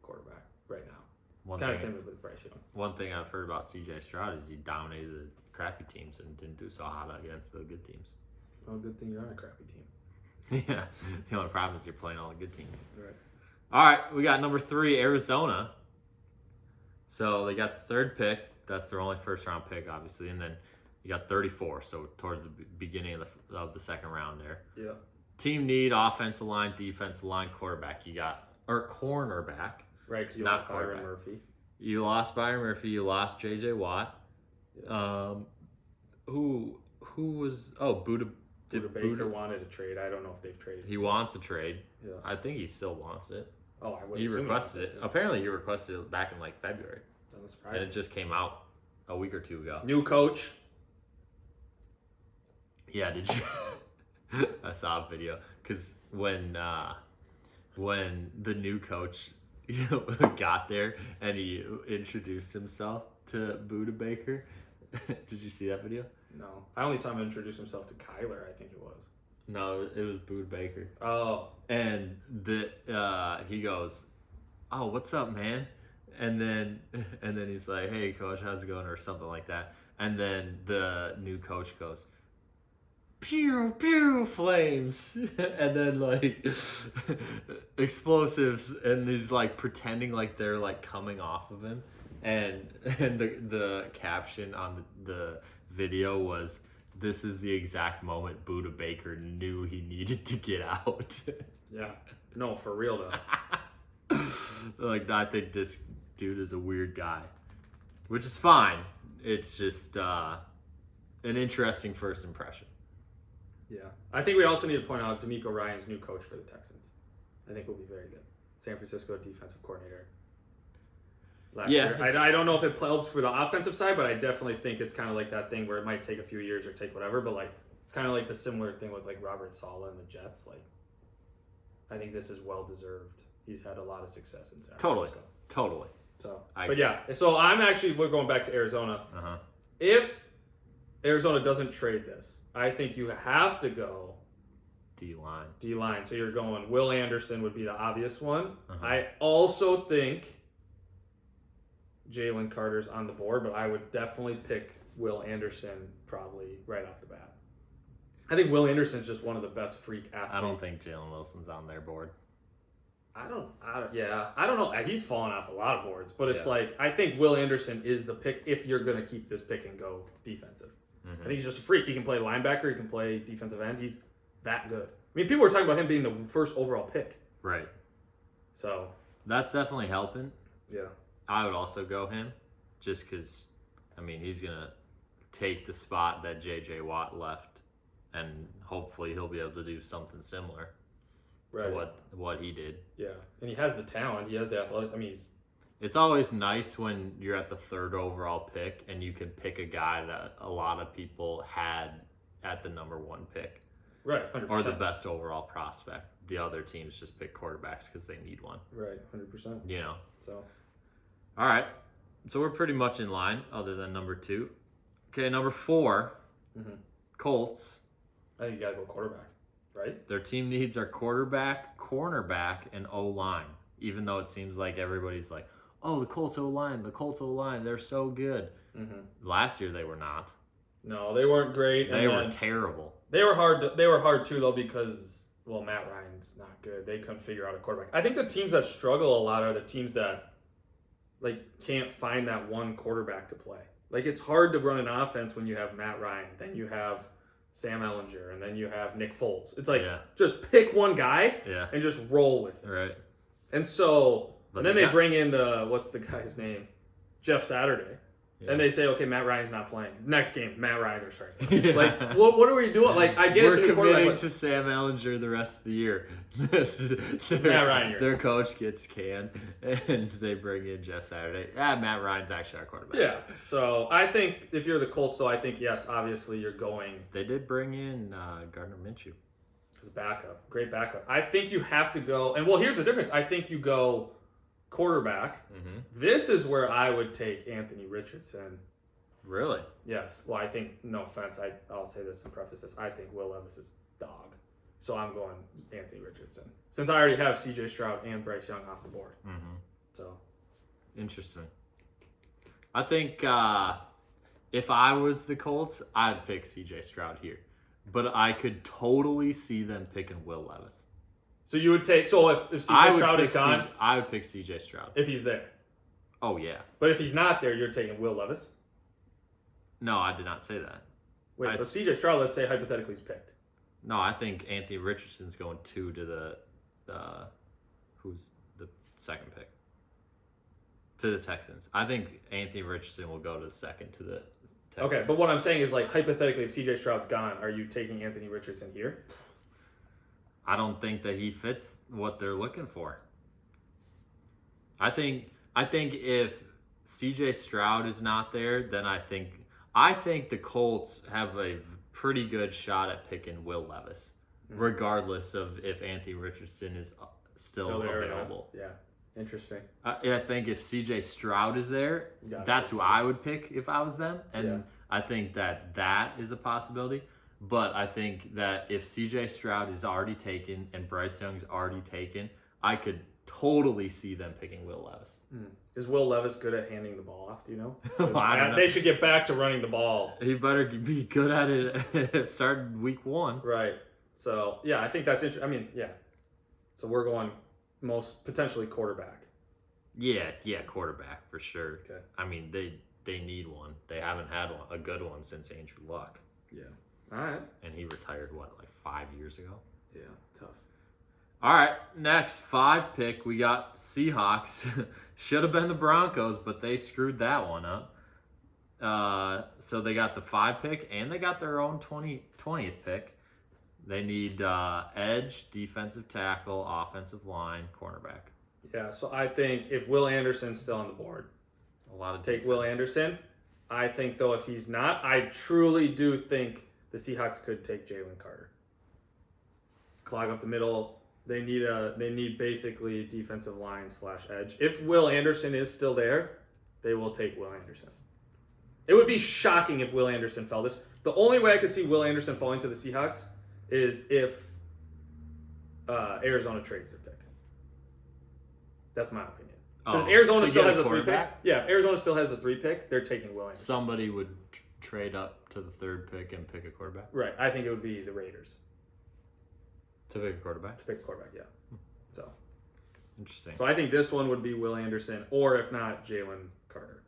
quarterback right now. Kind of same with Bryce Young. One thing I've heard about C.J. Stroud is he dominated the crappy teams and didn't do so hot against the good teams. Well, good thing you're on a crappy team. Yeah, the only problem is you're playing all the good teams. Right. All right, we got number 3, Arizona. So they got the 3rd pick. That's their only first-round pick, obviously. And then you got 34, so towards the beginning of the 2nd round there. Yeah. Team need, offensive line, defensive line, quarterback. You got, or cornerback. Right, because you lost Byron Murphy. You lost Byron Murphy. You lost J.J. Watt. Yeah. Who was, Buda Baker wanted a trade. I don't know if they've traded. He wants a trade. Yeah. I think he still wants it. Oh, I would He assume requested it. Yeah. Apparently, he requested it back in like February. Doesn't surprise And me. it just came out a week or 2 ago. New coach. Yeah, did you? I saw a video because when the new coach got there and he introduced himself to Buda Baker. Did you see that video? No, I only saw him introduce himself to Kyler. I think it was. No, it was Buda Baker. Oh. And he goes, "Oh, what's up, man?" And then he's like, "Hey, coach, how's it going?" or something like that. And then the new coach goes, "Pew pew, flames," and then like explosives, and he's like pretending like they're like coming off of him, and the caption on the video was, "This is the exact moment Buda Baker knew he needed to get out." Yeah. No, for real though. Like, I think this dude is a weird guy, which is fine. It's just an interesting first impression. Yeah. I think we also need to point out D'Amico Ryan's new coach for the Texans. I think will be very good. San Francisco defensive coordinator. Last year. I don't know if it helps for the offensive side, but I definitely think it's kind of like that thing where it might take a few years or take whatever, but like it's kind of like the similar thing with like Robert Saleh and the Jets. Like, I think this is well deserved. He's had a lot of success in San Francisco. Totally. So, but yeah. So we're going back to Arizona. Uh-huh. If Arizona doesn't trade this, I think you have to go D-line. D-line. So you're going Will Anderson would be the obvious one. Uh-huh. I also think Jalen Carter's on the board, but I would definitely pick Will Anderson probably right off the bat. I think Will Anderson's just one of the best freak athletes. I don't think Jalen Wilson's on their board. I don't know. He's fallen off a lot of boards, but it's like, I think Will Anderson is the pick if you're going to keep this pick and go defensive. I think he's just a freak. He can play linebacker. He can play defensive end. He's that good. I mean, people were talking about him being the first overall pick. Right. So. That's definitely helping. Yeah. I would also go him just because, I mean, he's going to take the spot that J.J. Watt left, and hopefully he'll be able to do something similar to what he did. Yeah. And he has the talent. He has the athleticism. I mean, it's always nice when you're at the 3rd overall pick and you can pick a guy that a lot of people had at the number 1 pick. Right, 100%. Or the best overall prospect. The other teams just pick quarterbacks because they need one. Right, 100%. You know? So. All right. So we're pretty much in line other than number 2. Okay, number 4, Colts. I think you got to go quarterback, right? Their team needs are quarterback, cornerback, and O-line. Even though it seems like everybody's like, oh, the Colts O-line, they're so good. Last year they were not. No, they weren't great. They were terrible. They were hard too, though, because, well, Matt Ryan's not good. They couldn't figure out a quarterback. I think the teams that struggle a lot are the teams that, like, can't find that one quarterback to play. Like, it's hard to run an offense when you have Matt Ryan, then you have Sam Ehlinger, and then you have Nick Foles. It's like, just pick one guy and just roll with it. Right. And so, and then they bring in what's the guy's name? Jeff Saturday. Yeah. And they say, okay, Matt Ryan's not playing. Next game, Matt Ryan's starting. Like, what are we doing? Like, I get We're it to the committing quarterback. to Sam Ehlinger the rest of the year. Matt Ryan. Their coach gets canned, and they bring in Jeff Saturday. Matt Ryan's actually our quarterback. Yeah. So I think if you're the Colts, though, I think, yes, obviously you're going. They did bring in Gardner Minshew. As a backup. Great backup. I think you have to go. And, well, here's the difference. I think you go quarterback. This is where I would take Anthony Richardson Really? Yes. Well, I think, no offense, I'll say this and preface this. I think Will Levis is dog. So I'm going Anthony Richardson. Since I already have CJ Stroud and Bryce Young off the board. Mm-hmm. So. Interesting. I think if I was the Colts, I'd pick CJ Stroud here. But I could totally see them picking Will Levis. So you would take, so if CJ Stroud is gone? I would pick CJ Stroud. If he's there. Oh, yeah. But if he's not there, you're taking Will Levis? No, I did not say that. Wait, so CJ Stroud, let's say hypothetically is picked. No, I think Anthony Richardson's going 2 to the who's the second pick? To the Texans. I think Anthony Richardson will go to the second to the Texans. Okay, but what I'm saying is, like, hypothetically, if CJ Stroud's gone, are you taking Anthony Richardson here? I don't think that he fits what they're looking for. I think if CJ Stroud is not there, then I think the Colts have a pretty good shot at picking Will Levis, regardless of if Anthony Richardson is still available. Yeah, interesting. I think if CJ Stroud is there, that's who I would pick if I was them, and I think that is a possibility. But I think that if CJ Stroud is already taken and Bryce Young's already taken, I could totally see them picking Will Levis. Is Will Levis good at handing the ball off? Do you know? Well, I don't know. They should get back to running the ball. He better be good at it starting week 1. Right. So, yeah, I think that's interesting. I mean, yeah. So we're going most potentially quarterback. Yeah, quarterback for sure. Okay. I mean, they need one. They haven't had a good one since Andrew Luck. Yeah. All right. And he retired, like 5 years ago? Yeah, tough. All right, next 5 pick, we got Seahawks. Should have been the Broncos, but they screwed that one up. So they got the 5 pick, and they got their own 20th pick. They need edge, defensive tackle, offensive line, cornerback. Yeah, so I think if Will Anderson's still on the board, take Will Anderson. I think, though, if he's not, I truly do think the Seahawks could take Jalen Carter. Clog up the middle. They need basically defensive line / edge. If Will Anderson is still there, they will take Will Anderson. It would be shocking if Will Anderson fell this. The only way I could see Will Anderson falling to the Seahawks is if Arizona trades their pick. That's my opinion. If Arizona still has a 3 pick, if Arizona still has a 3 pick, they're taking Will Anderson. Somebody would trade up to the 3rd pick and pick a quarterback. Right. I think it would be the Raiders. To pick a quarterback? To pick a quarterback, yeah. So interesting. So I think this one would be Will Anderson, or if not, Jalen Carter.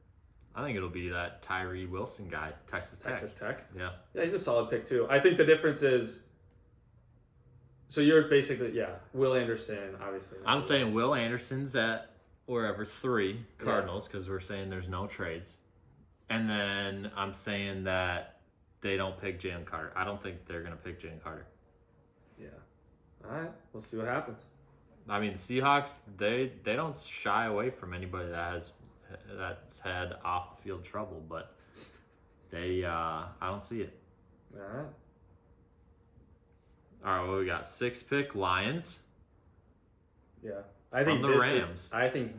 I think it'll be that Tyree Wilson guy, Texas Tech. Yeah. Yeah, he's a solid pick too. I think the difference is, so you're basically, Will Anderson, obviously. I'm saying Will Anderson's at wherever 3 Cardinals, because we're saying there's no trades. And then I'm saying that they don't pick Jalen Carter. I don't think they're going to pick Jalen Carter. Yeah. All right. We'll see what happens. I mean, Seahawks, they don't shy away from anybody that's had off-the-field trouble, but I don't see it. All right. All right, well, we got 6 pick Lions. Yeah. I think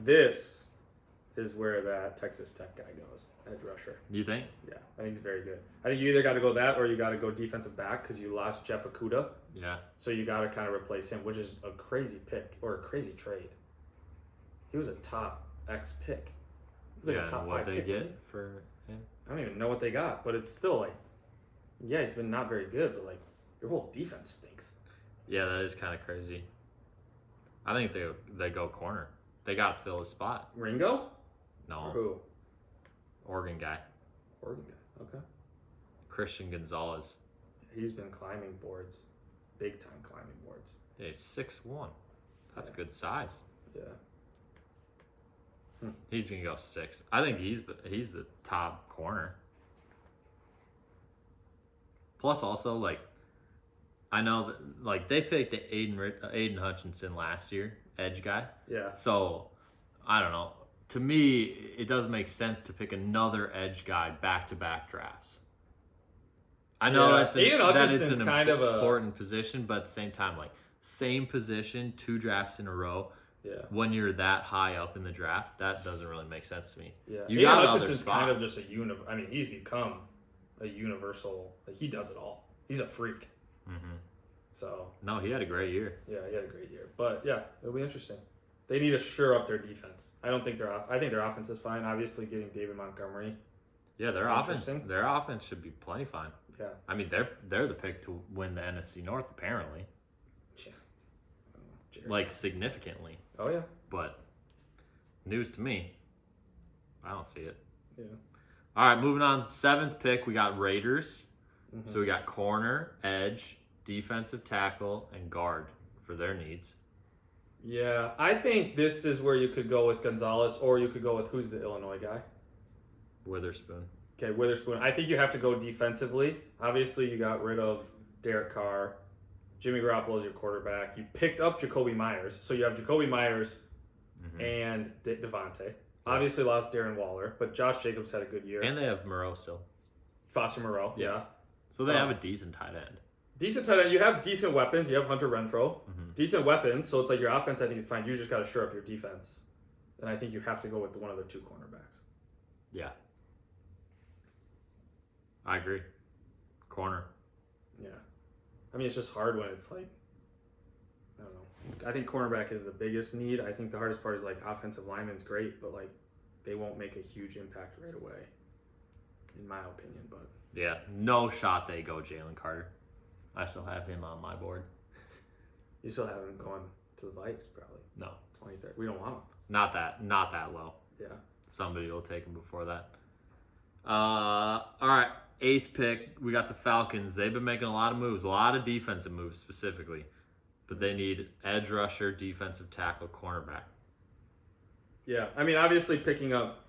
this is where that Texas Tech guy goes, edge rusher. You think? Yeah, I think he's very good. I think you either got to go that or you got to go defensive back because you lost Jeff Okudah. Yeah. So you got to kind of replace him, which is a crazy pick or a crazy trade. He was a top X pick. He was like a top 5 pick. What they get for him? I don't even know what they got, but it's still like, yeah, he's been not very good, but like your whole defense stinks. Yeah, that is kind of crazy. I think they go corner. They got to fill a spot. Ringo? No. Or who? Oregon guy. Oregon guy. Okay. Christian Gonzalez. He's been climbing boards. Big time climbing boards. Yeah, he's 6'1". That's a good size. Yeah. He's going to go 6. I think he's the top corner. Plus also, like, I know that, like, they picked the Aiden Hutchinson last year, edge guy. Yeah. So, I don't know. To me, it doesn't make sense to pick another edge guy back-to-back drafts. I know that's an important position, but at the same time, like, same position, 2 drafts in a row. Yeah. when you're that high up in the draft, that doesn't really make sense to me. Yeah. You Aiden got other Hutchinson's kind of spots. just I mean, he's become a universal. Like, he does it all. He's a freak. Mm-hmm. So. No, he had a great year. Yeah, he had a great year. But yeah, it'll be interesting. They need to shore up their defense. I don't think they're off. I think their offense is fine. Obviously, getting David Montgomery. Yeah, their offense should be plenty fine. Yeah. I mean, they're the pick to win the NFC North apparently. Yeah. Like significantly. Oh yeah. But news to me. I don't see it. Yeah. All right, moving on. 7th pick, we got Raiders. Mm-hmm. So we got corner, edge, defensive tackle, and guard for their needs. Yeah, I think this is where you could go with Gonzalez, or you could go with who's the Illinois guy? Witherspoon. Okay, Witherspoon. I think you have to go defensively. Obviously, you got rid of Derek Carr. Jimmy Garoppolo is your quarterback. You picked up Jacoby Myers. So you have Jacoby Myers and Devontae. Obviously lost Darren Waller, but Josh Jacobs had a good year. And they have Moreau still. Foster Moreau, yeah. So they have a decent tight end. Decent tight end. You have decent weapons. You have Hunter Renfrow. Mm-hmm. Decent weapons. So it's like your offense, I think, is fine. You just got to shore up your defense. And I think you have to go with one of the 2 cornerbacks. Yeah. I agree. Corner. Yeah. I mean, it's just hard when it's like, I don't know. I think cornerback is the biggest need. I think the hardest part is like offensive lineman's great, but like they won't make a huge impact right away, in my opinion. But yeah, no shot they go Jalen Carter. I still have him on my board. You still have him going to the Vikes, probably. No. 23rd. We don't want him. Not that low. Yeah. Somebody will take him before that. All right. 8th pick, we got the Falcons. They've been making a lot of moves, a lot of defensive moves specifically. But they need edge rusher, defensive tackle, cornerback. Yeah. I mean, obviously picking up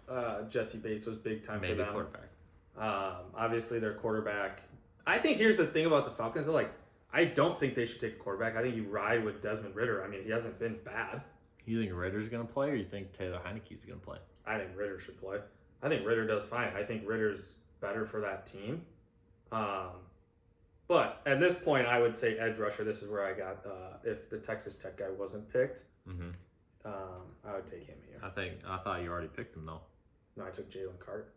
Jesse Bates was big time Maybe for them. quarterback. Obviously their quarterback. I think here's the thing about the Falcons. They're like, I don't think they should take a quarterback. I think you ride with Desmond Ridder. I mean, he hasn't been bad. You think Ritter's going to play, or you think Taylor Heineke's going to play? I think Ridder should play. I think Ridder does fine. I think Ritter's better for that team. But at this point, I would say edge rusher. This is where I got, if the Texas Tech guy wasn't picked, I would take him here. I thought you already picked him, though. No, I took Jalen Carter.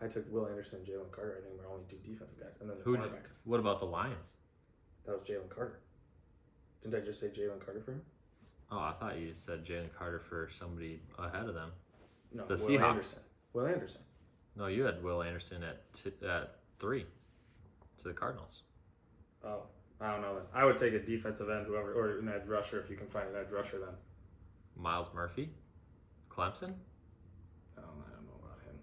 I took Will Anderson and Jalen Carter. I think we're only 2 defensive guys. And then the cornerback. What about the Lions? That was Jalen Carter. Didn't I just say Jalen Carter for him? Oh, I thought you said Jalen Carter for somebody ahead of them. No, the Will Seahawks. Anderson. Will Anderson. No, you had Will Anderson at 3 to the Cardinals. Oh, I don't know then. I would take a defensive end, whoever, or an edge rusher if you can find an edge rusher then. Miles Murphy? Clemson? I don't know about him.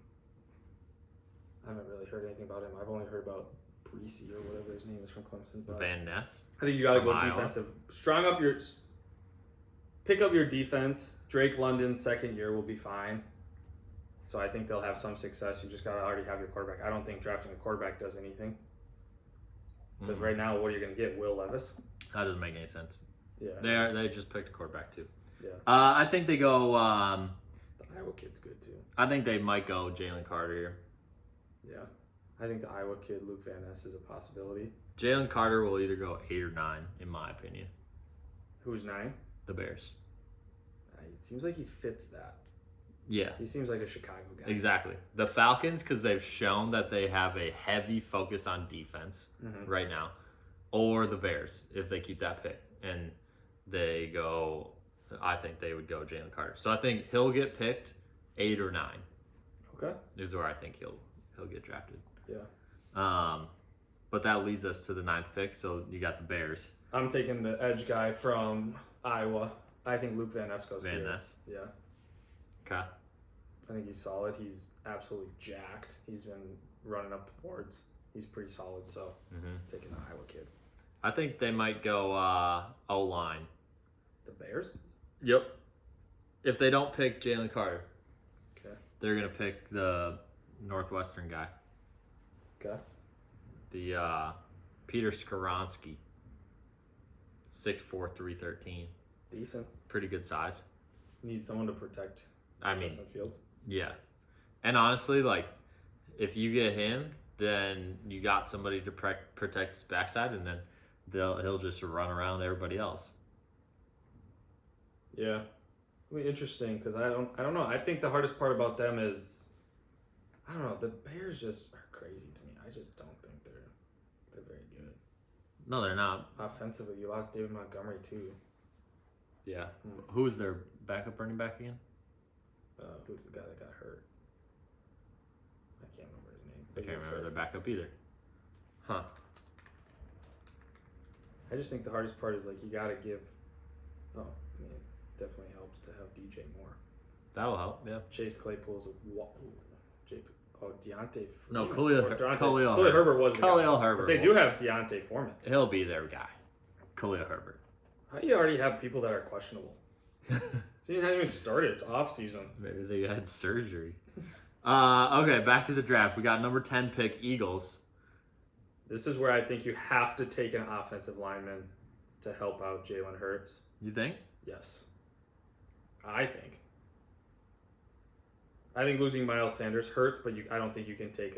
I haven't really heard anything about him. I've only heard about Breesy or whatever his name is from Clemson. But Van Ness? I think you got to go Iowa. defensive. Pick up your defense. Drake London's second year will be fine. So I think they'll have some success. You just got to already have your quarterback. I don't think drafting a quarterback does anything. Because right now, what are you going to get? Will Levis? That doesn't make any sense. Yeah. They just picked a quarterback too. Yeah. I think they go. The Iowa kid's good too. I think they might go Jalen Carter here. Yeah. I think the Iowa kid, Luke Van Ness, is a possibility. Jalen Carter will either go 8 or 9, in my opinion. Who's 9? The Bears. It seems like he fits that. Yeah. He seems like a Chicago guy. Exactly. The Falcons, because they've shown that they have a heavy focus on defense right now. Or the Bears, if they keep that pick. And they go, I think they would go Jalen Carter. So I think he'll get picked 8 or 9. Okay. Is where I think he'll get drafted. Yeah. But that leads us to the 9th pick. So you got the Bears. I'm taking the edge guy from Iowa. I think Luke Van Ness goes here. Van Ness. Yeah. Okay. I think he's solid. He's absolutely jacked. He's been running up the boards. He's pretty solid, so taking the Iowa kid. I think they might go O-line. The Bears? Yep. If they don't pick Jalen Carter, okay, they're going to pick the Northwestern guy. Okay. The Peter Skoronsky. 6'4", 313. Decent. Pretty good size. Need someone to protect Justin Fields. Yeah. And honestly, like, if you get him, then you got somebody to protect his backside, and then he'll just run around everybody else. Yeah. It'll be interesting because I don't know. I think the hardest part about them is, I don't know, the Bears just are crazy to me. I just don't think they're very good. No, they're not. Offensively, you lost David Montgomery too. Yeah. Who's their backup running back again? Who's the guy that got hurt? I can't remember his name. I can't remember their backup either. Huh. I just think the hardest part is like you gotta give. Oh, I mean, it definitely helps to have DJ Moore. That'll help. Yeah. Chase Claypool's a Deontay. No, Khalil Herbert wasn't. Khalil Herbert. But they do have Deontay Foreman. He'll be their guy. Khalil Herbert. How do you already have people that are questionable? Season hasn't even started. It's off season. Maybe they had surgery. Okay, back to the draft. We got number 10 pick, Eagles. This is where I think you have to take an offensive lineman to help out Jalen Hurts. You think? Yes. I think losing Miles Sanders hurts, but I don't think you can take.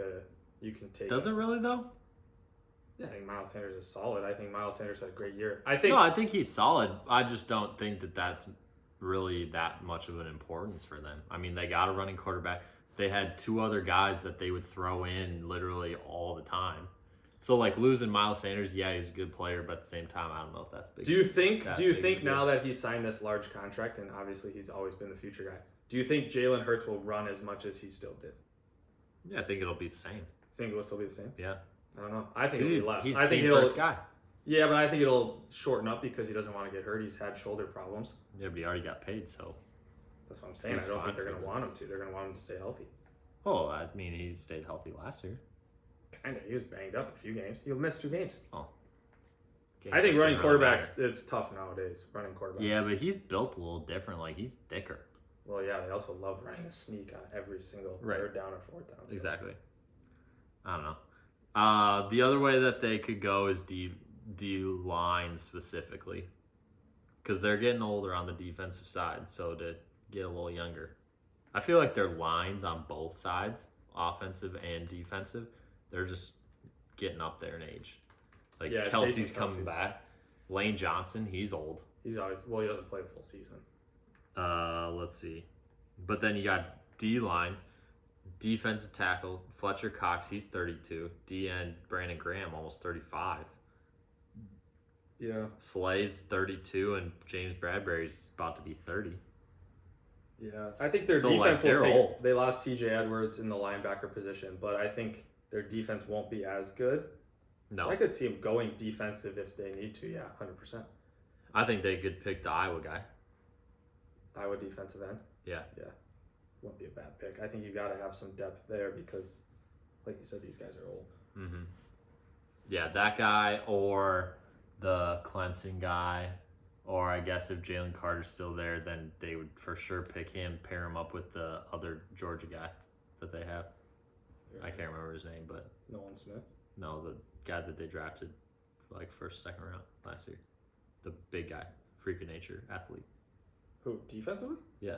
Does it really though? Yeah, I think Miles Sanders is solid. I think Miles Sanders had a great year. I think he's solid. I just don't think that that's really that much of an importance for them. I mean, they got a running quarterback. They had two other guys that they would throw in literally all the time. So like losing Miles Sanders, yeah, he's a good player, but at the same time, I don't know if that's big. Do you think now that he signed this large contract, and obviously he's always been the future guy, do you think Jalen Hurts will run as much as he still did? Yeah, I think it'll be the same. Think it will still be the same? Yeah. I don't know. I think it'll be less. I think he'll first guy. Yeah, but I think it'll shorten up because he doesn't want to get hurt. He's had shoulder problems. Yeah, but he already got paid, so. That's what I'm saying. I don't think they're going to want him to. They're going to want him to stay healthy. Oh, I mean, he stayed healthy last year. Kind of. He was banged up a few games. He'll miss 2 games. Oh. I think running quarterbacks, it's tough nowadays. Running quarterbacks. Yeah, but he's built a little different. Like, he's thicker. Well, yeah, they also love running a sneak on every single third down or fourth down. So. Exactly. I don't know. The other way that they could go is D line specifically, because they're getting older on the defensive side. So to get a little younger, I feel like their lines on both sides, offensive and defensive, they're just getting up there in age. Like Kelsey's coming back. Lane Johnson, he's old. He doesn't play a full season. Let's see, but then you got D line. Defensive tackle, Fletcher Cox, he's 32. D end, Brandon Graham, almost 35. Yeah. Slay's 32, and James Bradbury's about to be 30. Yeah. I think their defense will take... They lost TJ Edwards in the linebacker position, but I think their defense won't be as good. No. So I could see them going defensive if they need to, yeah, 100%. I think they could pick the Iowa guy. Iowa defensive end? Yeah. Yeah. Wouldn't be a bad pick. I think you got to have some depth there because, like you said, these guys are old. Mm-hmm. Yeah, that guy or the Clemson guy, or I guess if Jalen Carter's still there, then they would for sure pick him, pair him up with the other Georgia guy that they have. I can't remember his name, but Nolan Smith? No, the guy that they drafted like first, second round last year. The big guy, freak of nature, athlete. Who, defensively? Yeah.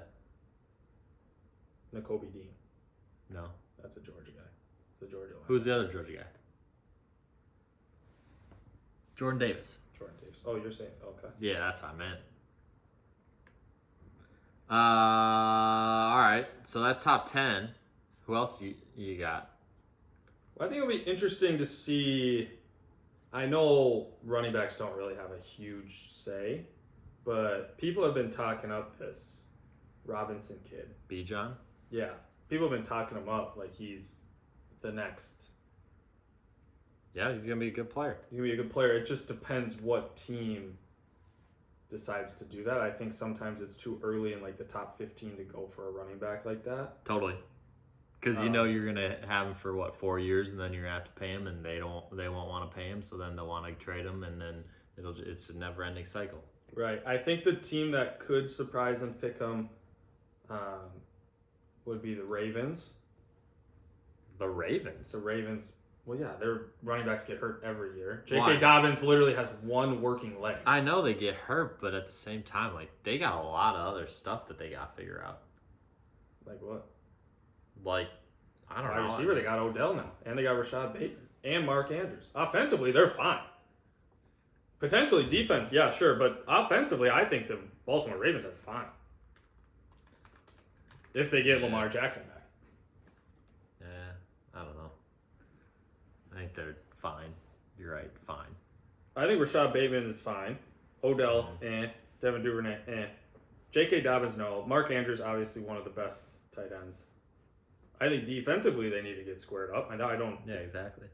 Nakobe Dean. No. That's a Georgia guy. It's a Georgia line. Who's the other Georgia guy? Jordan Davis. Jordan Davis. Oh, you're saying, okay. Yeah, that's what I meant. All right. So that's top 10. Who else you got? Well, I think it'll be interesting to see. I know running backs don't really have a huge say, but people have been talking up this Robinson kid. Bijan? Yeah. People have been talking him up like he's the next. Yeah, he's going to be a good player. He's going to be a good player. It just depends what team decides to do that. I think sometimes it's too early in like the top 15 to go for a running back like that. Totally. Because you know you're going to have him for 4 years, and then you're going to have to pay him, and they won't want to pay him, so then they'll want to trade him, and then it's a never-ending cycle. Right. I think the team that could surprise and pick him would be the Ravens. The Ravens? The Ravens. Well, yeah, their running backs get hurt every year. J.K. Dobbins literally has one working leg. I know they get hurt, but at the same time, like they got a lot of other stuff that they got to figure out. Like what? Like, I don't know. Wide receiver, they got Odell now. And they got Rashad Bateman. And Mark Andrews. Offensively, they're fine. Potentially defense, yeah, sure. But offensively, I think the Baltimore Ravens are fine. If they get Lamar Jackson back. Yeah, I don't know. I think they're fine. You're right, fine. I think Rashad Bateman is fine. Odell, Devin Duvernay, J.K. Dobbins, no. Mark Andrews, obviously one of the best tight ends. I think defensively they need to get squared up. I don't. Yeah, exactly.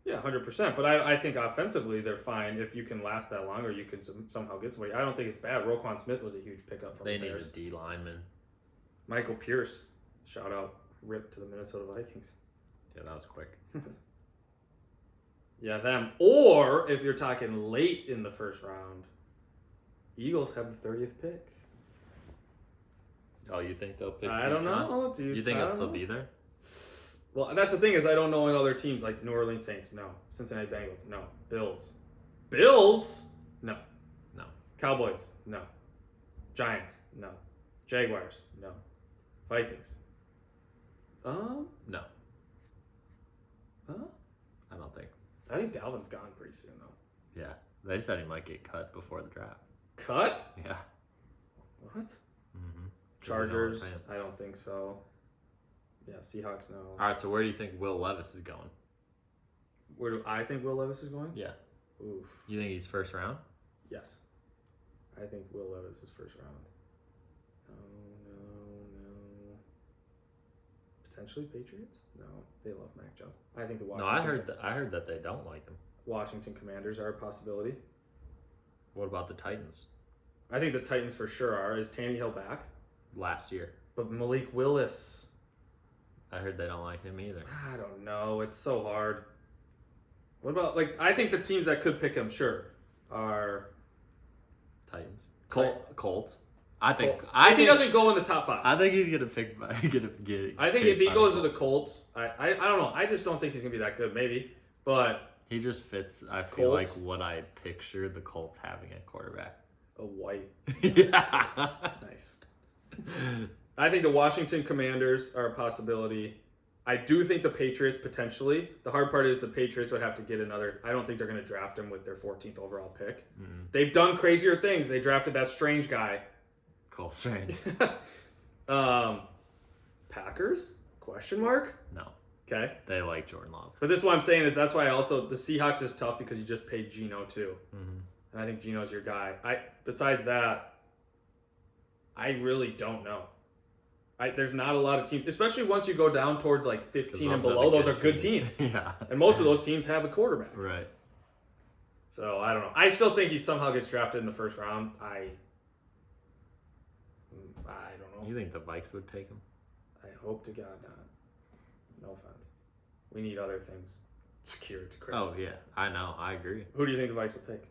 Yeah, 100%. But I think offensively they're fine if you can last that long or you can somehow get somebody. I don't think it's bad. Roquan Smith was a huge pickup from the Bears. They need a D lineman. Michael Pierce, shout out, rip to the Minnesota Vikings. Yeah, that was quick. Yeah, them. Or if you're talking late in the first round, Eagles have the 30th pick. Oh, you think they'll pick? I don't know, dude. You think it'll still be there? Well, that's the thing is I don't know in other teams like New Orleans Saints, no. Cincinnati Bengals, no. Bills, no. No. Cowboys, no. Giants, no. Jaguars, no. Vikings, No. Huh? I don't think. I think Dalvin's gone pretty soon though. Yeah, they said he might get cut before the draft. Cut? Yeah. What? Mm-hmm. Chargers, I don't think so. Yeah, Seahawks, no. All right, so where do you think Will Levis is going? Where do I think Will Levis is going? Yeah. Oof. You think he's first round? Yes. I think Will Levis is first round. No. Potentially Patriots? No, they love Mac Jones. I think the Washington. No, I heard that they don't like him. Washington Commanders are a possibility. What about the Titans? I think the Titans for sure are. Is Tannehill back? Last year. But Malik Willis. I heard they don't like him either. I don't know. It's so hard. What about, I think the teams that could pick him, sure, are Titans. Colts. I think he doesn't go in the top 5. I think he's gonna pick. I think if he goes to the Colts, I don't know. I just don't think he's gonna be that good. Maybe, but he just fits. I feel like what I picture the Colts having at quarterback. A white. Yeah. Nice. I think the Washington Commanders are a possibility. I do think the Patriots potentially. The hard part is the Patriots would have to get another. I don't think they're going to draft him with their 14th overall pick. Mm-hmm. They've done crazier things. They drafted that Strange guy. Cole Strange. Packers? Question mark? No. Okay. They like Jordan Love. But this is what I'm saying is that's why also the Seahawks is tough because you just paid Geno too. Mm-hmm. And I think Geno's your guy. Besides that, I really don't know. There's not a lot of teams, especially once you go down towards 15 and below. Those are good teams. Yeah. And most of those teams have a quarterback. Right. So I don't know. I still think he somehow gets drafted in the first round. I don't know. You think the Vikes would take him? I hope to God not. No offense. We need other things secured, Chris. Oh yeah, I know. I agree. Who do you think the Vikes will take?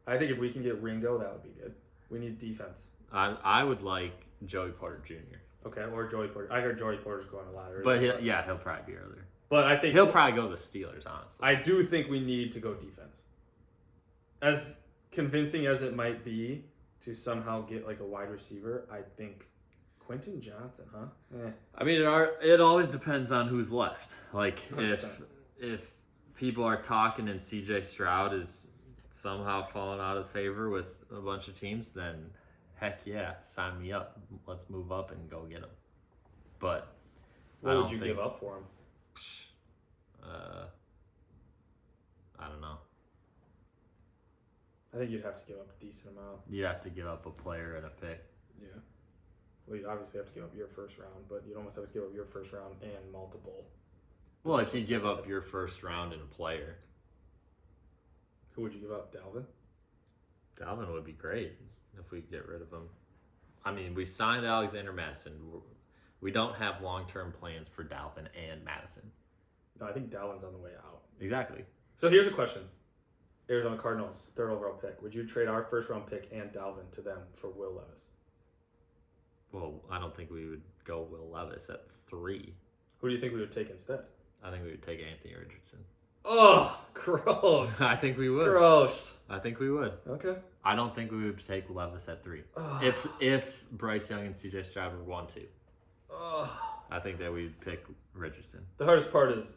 I think if we can get Ringo, that would be good. We need defense. I would like Joey Porter Jr. Okay, or Joey Porter. I heard Joey Porter's going a lot earlier. But he'll probably be earlier. But I think he'll probably go to the Steelers, honestly. I do think we need to go defense. As convincing as it might be to somehow get a wide receiver, I think Quentin Johnson, huh? I mean, it always depends on who's left. 100%. If people are talking and CJ Stroud is somehow falling out of favor with a bunch of teams, then heck yeah, sign me up. Let's move up and go get him. But what would you give up for him? I don't know. I think you'd have to give up a decent amount. You'd have to give up a player and a pick. Yeah. Well, you'd obviously have to give up your first round, but you'd almost have to give up your first round and multiple. Well, if you give up your first round and a player. Who would you give up? Dalvin? Dalvin would be great if we get rid of him. I mean, we signed Alexander Madison. We don't have long-term plans for Dalvin and Madison. No, I think Dalvin's on the way out. Exactly. So here's a question. Arizona Cardinals, 3rd overall pick. Would you trade our first-round pick and Dalvin to them for Will Levis? Well, I don't think we would go Will Levis at 3. Who do you think we would take instead? I think we would take Anthony Richardson. Oh, gross. I think we would. Gross. I think we would. Okay. I don't think we would take Levis at 3. If Bryce Young and CJ Stroud were 1-2. I think that we'd pick Richardson. The hardest part is,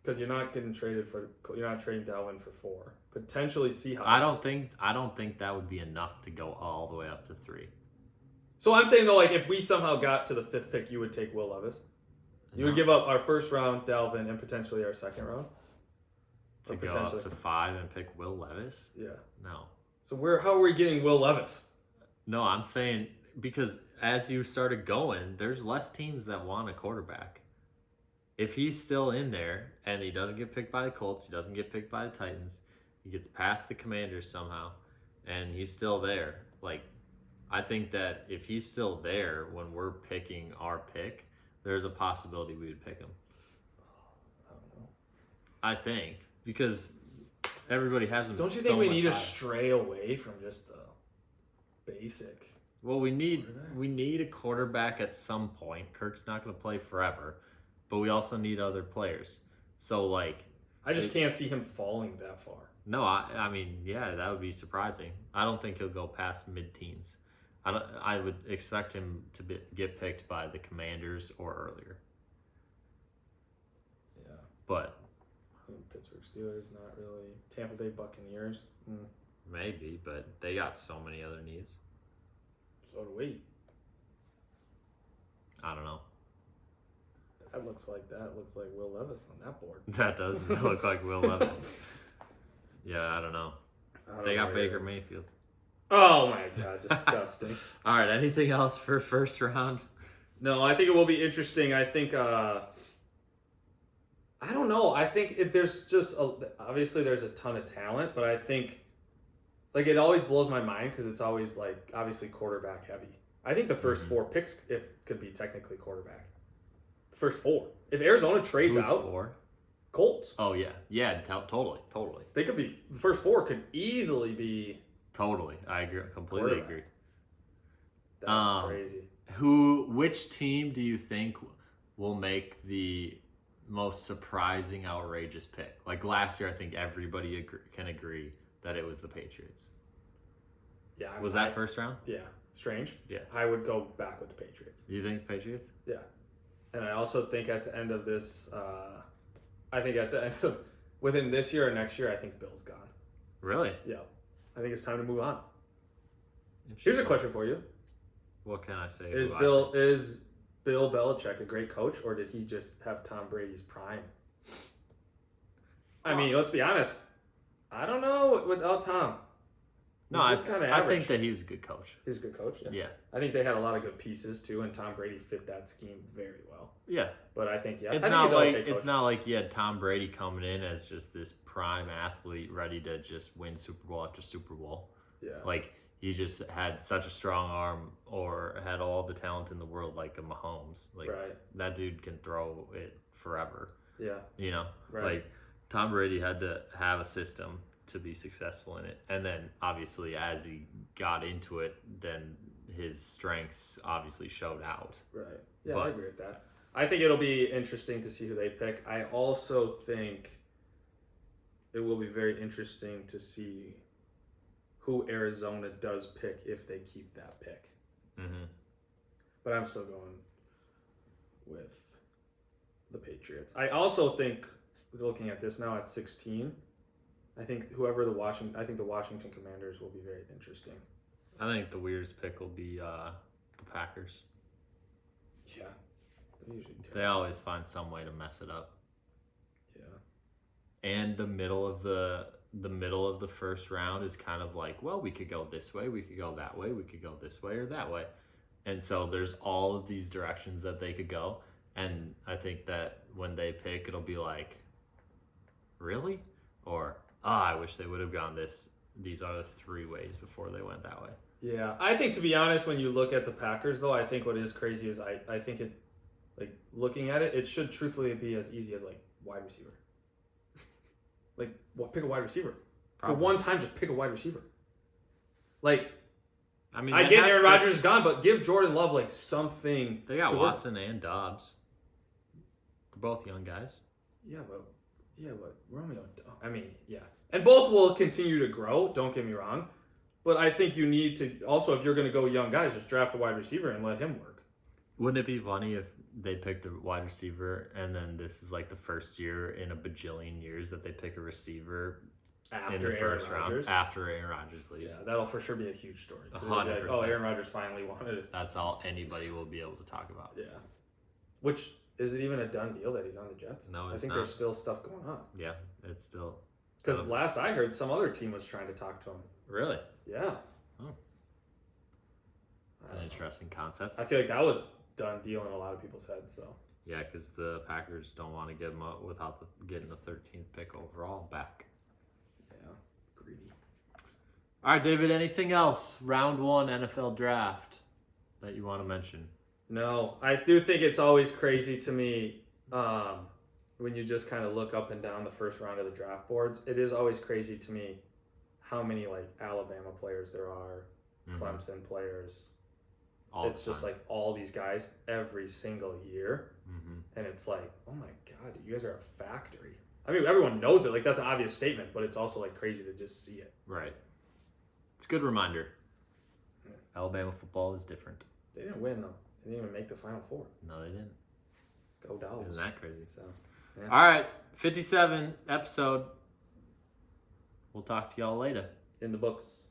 Because you're not trading Dalvin for 4. Potentially Seahawks. I don't think that would be enough to go all the way up to 3. So I'm saying though, like if we somehow got to the 5th pick, you would take Will Levis. You would give up our 1st round, Dalvin, and potentially our 2nd round. To go up to 5 and pick Will Levis? Yeah. No. So how are we getting Will Levis? No, I'm saying because as you started going, there's less teams that want a quarterback. If he's still in there and he doesn't get picked by the Colts, he doesn't get picked by the Titans, he gets past the Commanders somehow, and he's still there. Like, I think that if he's still there when we're picking our pick, there's a possibility we would pick him. I don't know. I think because everybody has him. Don't you think we need to stray away from just the basic? Well, we need a quarterback at some point. Kirk's not going to play forever, but we also need other players. So like, I just can't see him falling that far. No, I mean, yeah, that would be surprising. I don't think he'll go past mid-teens. I would expect him to get picked by the Commanders or earlier. Yeah. But Pittsburgh Steelers, not really. Tampa Bay Buccaneers. Maybe, but they got so many other needs. So do we. I don't know. That looks like Will Levis on that board. That does look like Will Levis. Yeah, I don't know. They got Baker Mayfield. Oh my God, disgusting. All right, anything else for 1st round? No, I think it will be interesting. I think, I don't know. I think there's just, obviously there's a ton of talent, but I think, like, it always blows my mind because it's always, like, obviously quarterback heavy. I think the first 4 picks could be technically quarterback. The first 4. If Arizona trades Who's out, 4? Colts. Oh, yeah. Yeah, totally. They could be, the first 4 could easily be. Totally. I agree. Completely agree. That's crazy. Which team do you think will make the most surprising, outrageous pick? Like last year, I think everybody can agree that it was the Patriots. Yeah. Was that 1st round? Yeah. Strange. Yeah. I would go back with the Patriots. You think the Patriots? Yeah. And I also think at the end of this, within this year or next year, I think Bill's gone. Really? Yeah. I think it's time to move on. Here's a question for you. What can I say? Is Bill Belichick a great coach, or did he just have Tom Brady's prime? I mean, let's be honest. I don't know without Tom. No, I think that he was a good coach. He was a good coach. Yeah. I think they had a lot of good pieces too, and Tom Brady fit that scheme very well. Yeah. But I think it's not like you had Tom Brady coming in as just this prime athlete ready to just win Super Bowl after Super Bowl. Yeah. Like he just had such a strong arm or had all the talent in the world like a Mahomes. Like that dude can throw it forever. Yeah. You know? Right. Like Tom Brady had to have a system to be successful in it. And then obviously as he got into it, then his strengths obviously showed out. Right. Yeah, I agree with that. I think it'll be interesting to see who they pick. I also think it will be very interesting to see who Arizona does pick if they keep that pick. Mm-hmm. But I'm still going with the Patriots. I also think, looking at this now at 16, I think the Washington Commanders will be very interesting. I think the weirdest pick will be the Packers. Yeah. They always find some way to mess it up. Yeah. And the middle of the 1st round is kind of like, well, we could go this way, we could go that way, we could go this way or that way. And so there's all of these directions that they could go. And I think that when they pick, it'll be like, really? Or, I wish they would have gone these other 3 ways before they went that way. Yeah. I think, to be honest, when you look at the Packers, though, I think what is crazy is I think it, like, looking at it, it should truthfully be as easy as, like, wide receiver. Like, pick a wide receiver. Probably. For one time, just pick a wide receiver. Like, I mean, I get Aaron Rodgers is gone, but give Jordan Love, like, something. They got Watson and Dobbs. They're both young guys. Yeah, but Romeo, I mean, yeah. And both will continue to grow, don't get me wrong. But I think you need to, also, if you're going to go young guys, just draft a wide receiver and let him work. Wouldn't it be funny if they picked a wide receiver, and then this is like the first year in a bajillion years that they pick a receiver After in the Aaron first Rodgers. round after Aaron Rodgers leaves. Yeah, that'll for sure be a huge story. 'Cause they'll be 100%. like, oh, Aaron Rodgers finally wanted it. That's all anybody will be able to talk about. Yeah. Which, is it even a done deal that he's on the Jets? No, I it's think not. there's still stuff going on. Yeah, it's still Because last I heard, some other team was trying to talk to him. really. Yeah. Oh. It's an interesting concept. I feel like that was done deal in a lot of people's heads. So Yeah, because the Packers don't want to give him up without getting the 13th pick overall back. yeah, greedy. All right, David. Anything else? Round 1 NFL draft that you want to mention? No, I do think it's always crazy to me when you just kind of look up and down the first round of the draft boards. It is always crazy to me how many like Alabama players there are, Clemson players. It's just like all these guys every single year. And it's like, oh my God, you guys are a factory. I mean, everyone knows it. Like, that's an obvious statement, but it's also like crazy to just see it. Right. It's a good reminder. Yeah. Alabama football is different. They didn't win, though. They didn't even make the Final Four. No, they didn't. Go Dogs. Isn't that crazy? So, yeah. All right, 57 episode. We'll talk to y'all later. In the books.